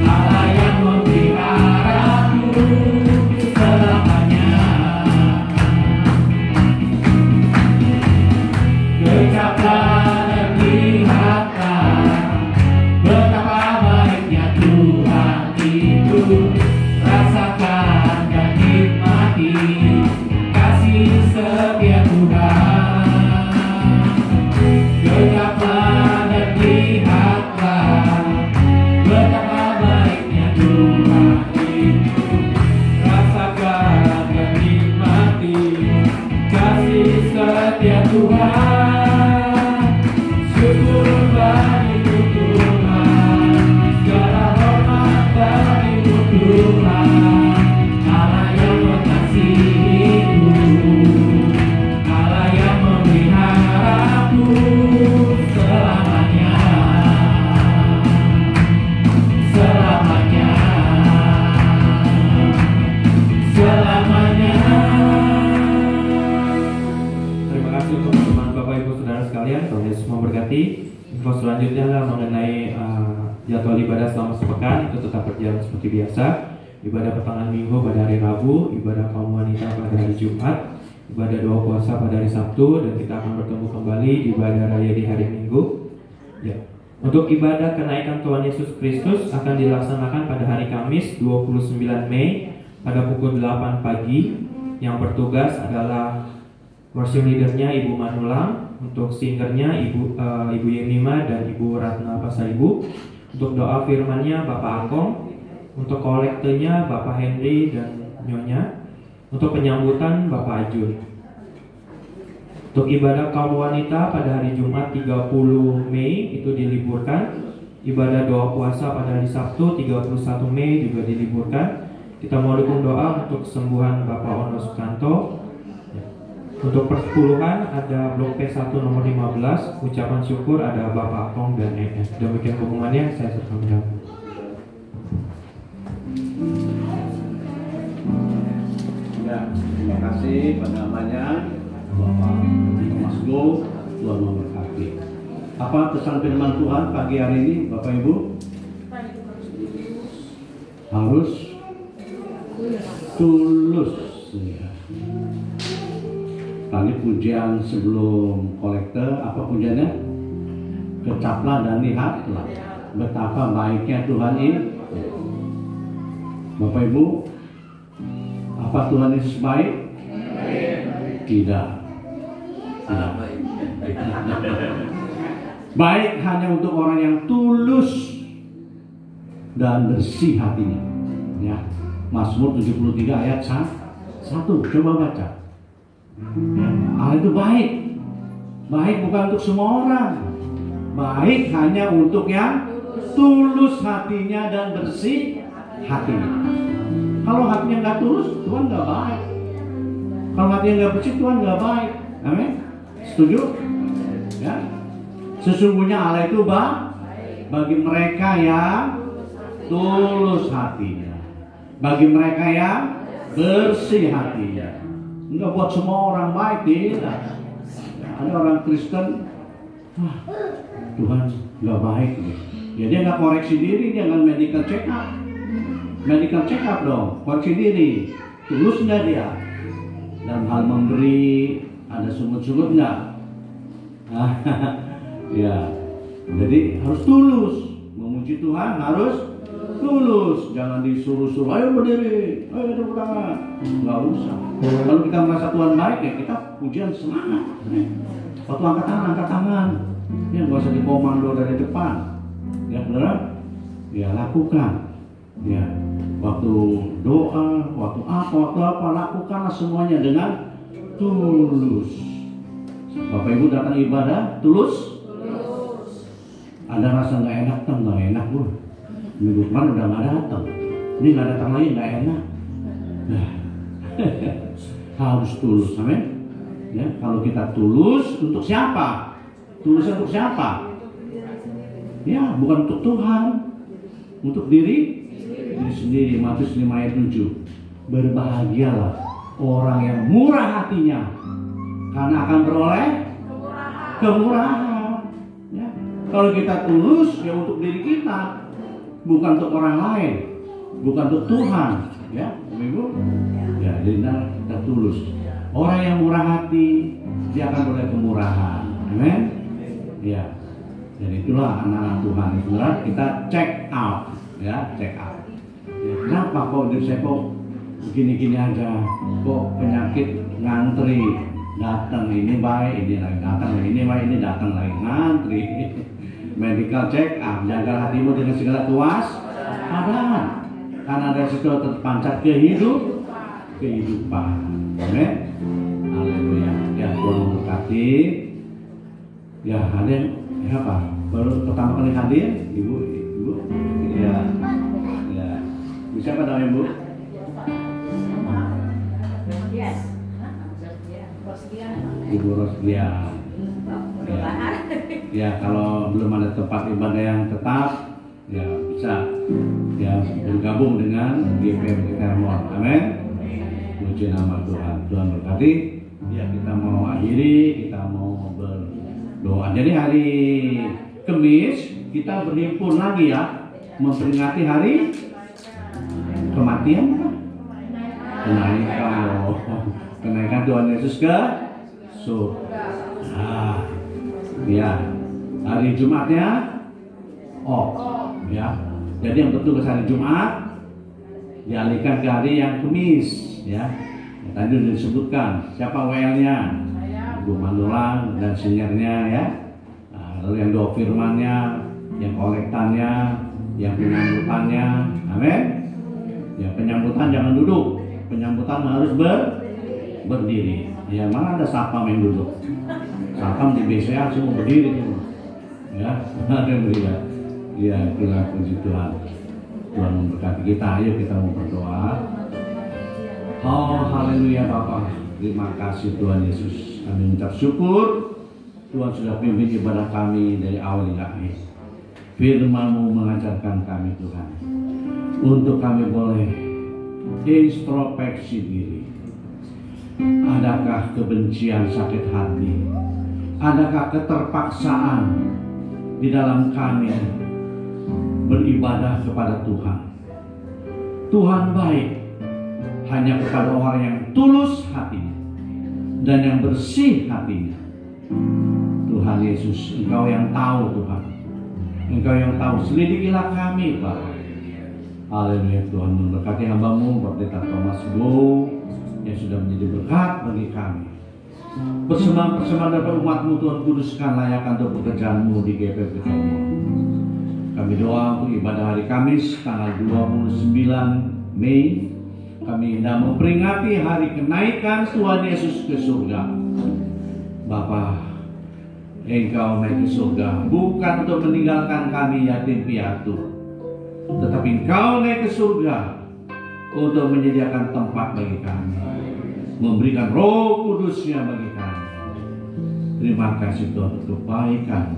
Allah yang memeliharaku selamanya. Kecaplah dan lihatlah betapa baiknya Tuhan itu. Rasakan dan nikmati kasih setia Tuhan. Kecaplah dan lihatlah betapa baiknya Tuhan itu. Rasakan dan nikmati kasih setia Tuhan. Syukur bagimu Tuhan, segala hormat bagimu Tuhan. Allah yang mengasihiku, Allah yang memeliharaku selamanya. Selamanya, selamanya. Terima kasih untuk teman Bapak Ibu Saudara sekalian. Tuhan Yesus memberkati. Info selanjutnya adalah mengenai jadwal ibadah selama sepekan. Itu tetap berjalan seperti biasa. Ibadah pertengahan minggu pada hari Rabu, ibadah kaum wanita pada hari Jumat, ibadah doa puasa pada hari Sabtu, dan kita akan bertemu kembali di ibadah raya di hari Minggu. Ya. Untuk ibadah kenaikan Tuhan Yesus Kristus akan dilaksanakan pada hari Kamis 29 Mei pada pukul 8 pagi. Yang bertugas adalah worship leadernya Ibu Manulang, untuk singernya Ibu Yemima dan Ibu Ratna Pasaibu, untuk doa firmannya Bapak Akong, untuk kolektenya Bapak Henry dan Nyonya, untuk penyambutan Bapak Ajun. Untuk ibadah kaum wanita pada hari Jumat 30 Mei itu diliburkan. Ibadah doa puasa pada hari Sabtu 31 Mei juga diliburkan. Kita mau dukung doa untuk kesembuhan Bapak Ono Sukanto. Untuk persepuluhan ada blok P1 nomor 15. Ucapan syukur ada Bapak Akong dan ES. Demikian pengumumannya, saya serta menjawab. Ya, terima kasih pada namanya Bapak Thomas Go. Tuhan memberkati. Apa pesan firman Tuhan pagi hari ini, Bapak Ibu? Harus tulus. Ya. Tadi pujian sebelum kolektor, apa pujiannya? Kecaplah dan lihatlah betapa baiknya Tuhan ini. Bapak Ibu, apa Tuhan Yesus baik? Tidak. Baik hanya untuk orang yang tulus dan bersih hatinya. Ya, Mazmur 73 ayat 1. Coba baca. Ya, Allah itu baik. Baik bukan untuk semua orang. Baik hanya untuk yang tulus hatinya dan bersih hatinya. Kalau hatinya nggak tulus, Tuhan nggak baik. Kalau hatinya nggak bersih, Tuhan nggak baik. Amin. Setuju? Ya. Sesungguhnya Allah itu bagi mereka yang tulus hatinya, bagi mereka yang bersih hatinya. Enggak buat semua orang baik, tidak. Ada orang Kristen, wah Tuhan nggak baik nih. Ya dia nggak koreksi diri, dia nggak medical check up. Medical check up dong, koreksi diri. Tulus nggak dia? Dalam hal memberi, ada sungut-sungut nggak? Ya, jadi harus tulus. Memuji Tuhan harus tulus. Jangan disuruh-suruh, ayo berdiri, ayo tepuk tangan. Nggak usah. Kalau kita merasa Tuhan baik, ya kita pujian semangat. Waktu angkat tangan. Ya nggak usah dikomando dari depan. Ya beneran? Ya lakukan. Ya waktu doa, waktu apa, lakukanlah semuanya dengan tulus. Bapak Ibu datang ibadah tulus? Ada rasa nggak enak, nggak enak bu. Minggu kemarin udah nggak datang. Ini nggak datang lagi nggak enak. Nah, harus tulus, amin. Ya kalau kita tulus untuk siapa? Tulus untuk siapa? Ya bukan untuk Tuhan, untuk diri sendiri. Matius 5 ayat 7. Berbahagialah orang yang murah hatinya, karena akan beroleh kemurahan. Ya. Kalau kita tulus ya untuk diri kita, bukan untuk orang lain, bukan untuk Tuhan. Ya, Ibu. Ya, jadi kita tulus. Orang yang murah hati, dia akan beroleh kemurahan. Amin. Ya. Dan itulah anak-anak Tuhan. Itulah kita check out, ya, check out. Ya, kenapa kok hidup saya kok begini-gini aja? Kok penyakit ngantri, datang ini baik, ini lagi datang, ini baik, ini datang lagi ngantri. Medical check up, jaga hatimu dengan segala kewaspadaan, karena dari situ terpancar kehidupan. Amin. Haleluya. Ya Tuhan memberkati. Ya ada apa? Baru pertama kali hadir, ibu. Ya. Bisa apa namanya bu? Ibu Rosdia. Ya kalau belum ada tempat ibadah yang tetap, ya bisa ya bergabung dengan GPM Hermon. Amin. Puji nama Tuhan. Tuhan berkati. Ya kita mau akhiri, kita mau berdoa. Jadi hari Kamis kita berhimpun lagi ya, memperingati hari kematian, kenaikan Tuhan Yesus ke surga. Ya, hari Jumatnya ya. Jadi yang betul hari Jumat dialihkan ke hari yang Kamis, ya. Tadi sudah disebutkan siapa WL-nya, Ibu Manulang dan seniornya ya. Nah, lalu yang doa firmannya, yang kolektannya, yang penyambutannya, amin. Ya penyambutan jangan duduk, penyambutan harus berdiri. Ya mana ada sapam yang duduk, sapam di BCA semua berdiri semua. Ya, haleluya. Ya itulah puji Tuhan. Tuhan memberkati kita. Ayo kita mau berdoa. Oh haleluya Bapa, terima kasih Tuhan Yesus. Kami mengucap syukur Tuhan sudah pimpin ibadah kami dari awal hingga akhir. Firman-Mu mengajarkan kami Tuhan, untuk kami boleh introspeksi diri. Adakah kebencian, sakit hati? Adakah keterpaksaan di dalam kami beribadah kepada Tuhan? Tuhan baik hanya kepada orang yang tulus hatinya dan yang bersih hatinya. Tuhan Yesus, Engkau yang tahu Tuhan, Engkau yang tahu. Selidikilah kami Bapak. Haleluya. Tuhan memberkati hamba-Mu Pendeta Thomas Go yang sudah menjadi berkat bagi kami. Persembahan-persembahan dari umat-Mu Tuhan kuduskan, layakkan untuk pekerjaan-Mu di GPM Hermon. Kami doa untuk ibadah hari Kamis tanggal 29 Mei. Kami hendak memperingati hari kenaikan Tuhan Yesus ke surga. Bapa, Engkau naik ke surga bukan untuk meninggalkan kami yatim piatu, tetapi Engkau naik ke surga untuk menyediakan tempat bagi kami, memberikan Roh Kudus-Nya bagi kami. Terima kasih Tuhan untuk kebaikan.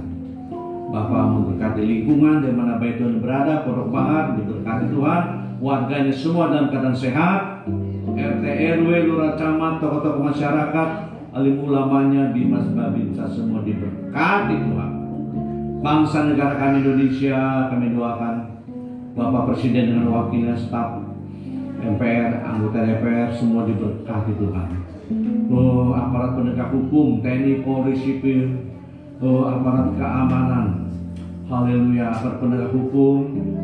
Bapa memberkati lingkungan di mana baik Tuhan berada, Pondok Bahar diberkati Tuhan, warganya semua dalam keadaan sehat, RT RW, lurah camat, tokoh-tokoh masyarakat, alim ulamanya, bimas babinsa semua diberkati Tuhan. Bangsa negara kami Indonesia, kami doakan Bapak Presiden dengan wakilnya, staf MPR, anggota DPR semua diberkati Tuhan. Oh, aparat penegak hukum, TNI, Polri, sipil, oh, aparat keamanan, haleluya, aparat penegak hukum,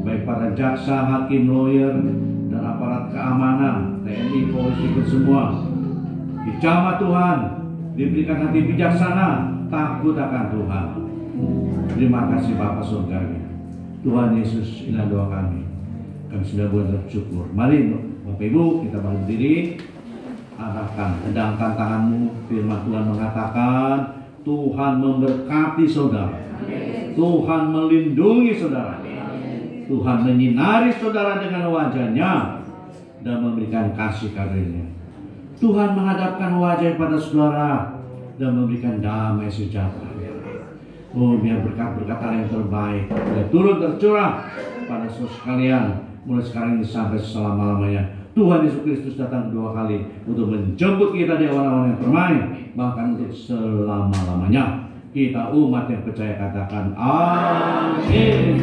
baik para jaksa, hakim, lawyer, dan aparat keamanan, TNI, Polri, sipil semua dijamah Tuhan, diberikan hati bijaksana, takut akan Tuhan. Terima kasih Bapa surgawi. Tuhan Yesus, inilah doa kami. Kami sudah bersyukur. Mari Bapak Ibu kita berdiri, arahkan, pedangkan tanganmu. Firman Tuhan mengatakan Tuhan memberkati saudara, Tuhan melindungi saudara, Tuhan menyinari saudara dengan wajahnya dan memberikan kasih karunia. Tuhan menghadapkan wajah pada saudara dan memberikan damai sejahtera. Oh, biar berkat-berkat yang terbaik dan turut tercurah pada saudara sekalian mulai sekarang ini sampai selama-lamanya. Tuhan Yesus Kristus datang 2 kali untuk menjemput kita di orang-orang yang bermain, bahkan untuk selama-lamanya. Kita umat yang percaya katakan amin.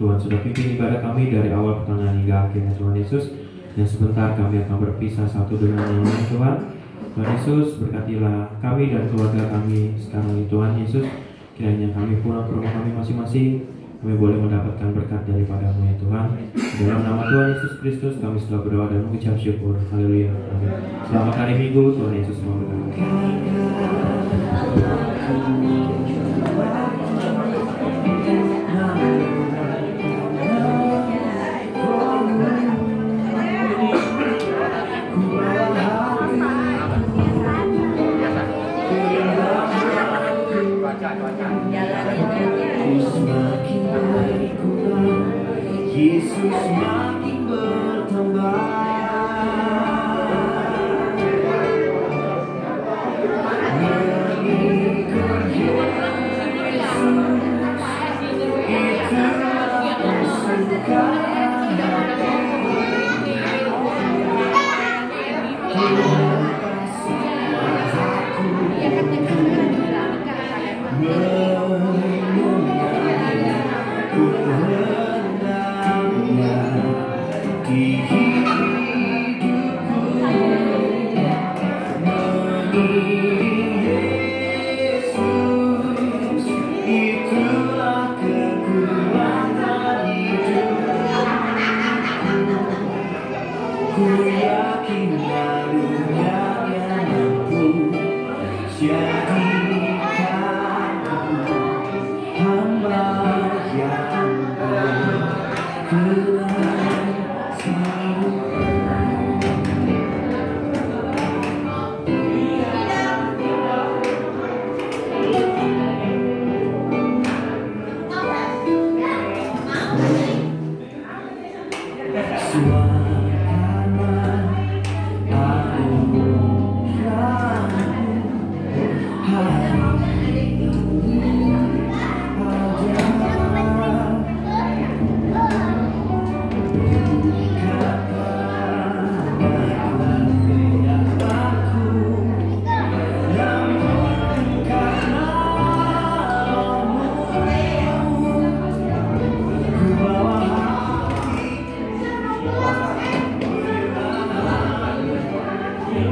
Tuhan sudah pimpin ibadah kami dari awal pertengahan hingga akhirnya Tuhan Yesus. Dan sebentar kami akan berpisah satu dengan yang lain Tuhan. Tuhan Yesus berkatilah kami dan keluarga kami sekarang ini Tuhan Yesus. Kiranya kami pulang ke rumah kami masing-masing, kami boleh mendapatkan berkat daripada-Mu ya Tuhan. Dalam nama Tuhan Yesus Kristus kami setelah berdoa dan mengucap syukur. Haleluya. Amin. Selamat hari Minggu, Tuhan Yesus memberkati. Yesus makin bertambah, mengikut Yesus itu aku suka.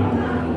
Amin.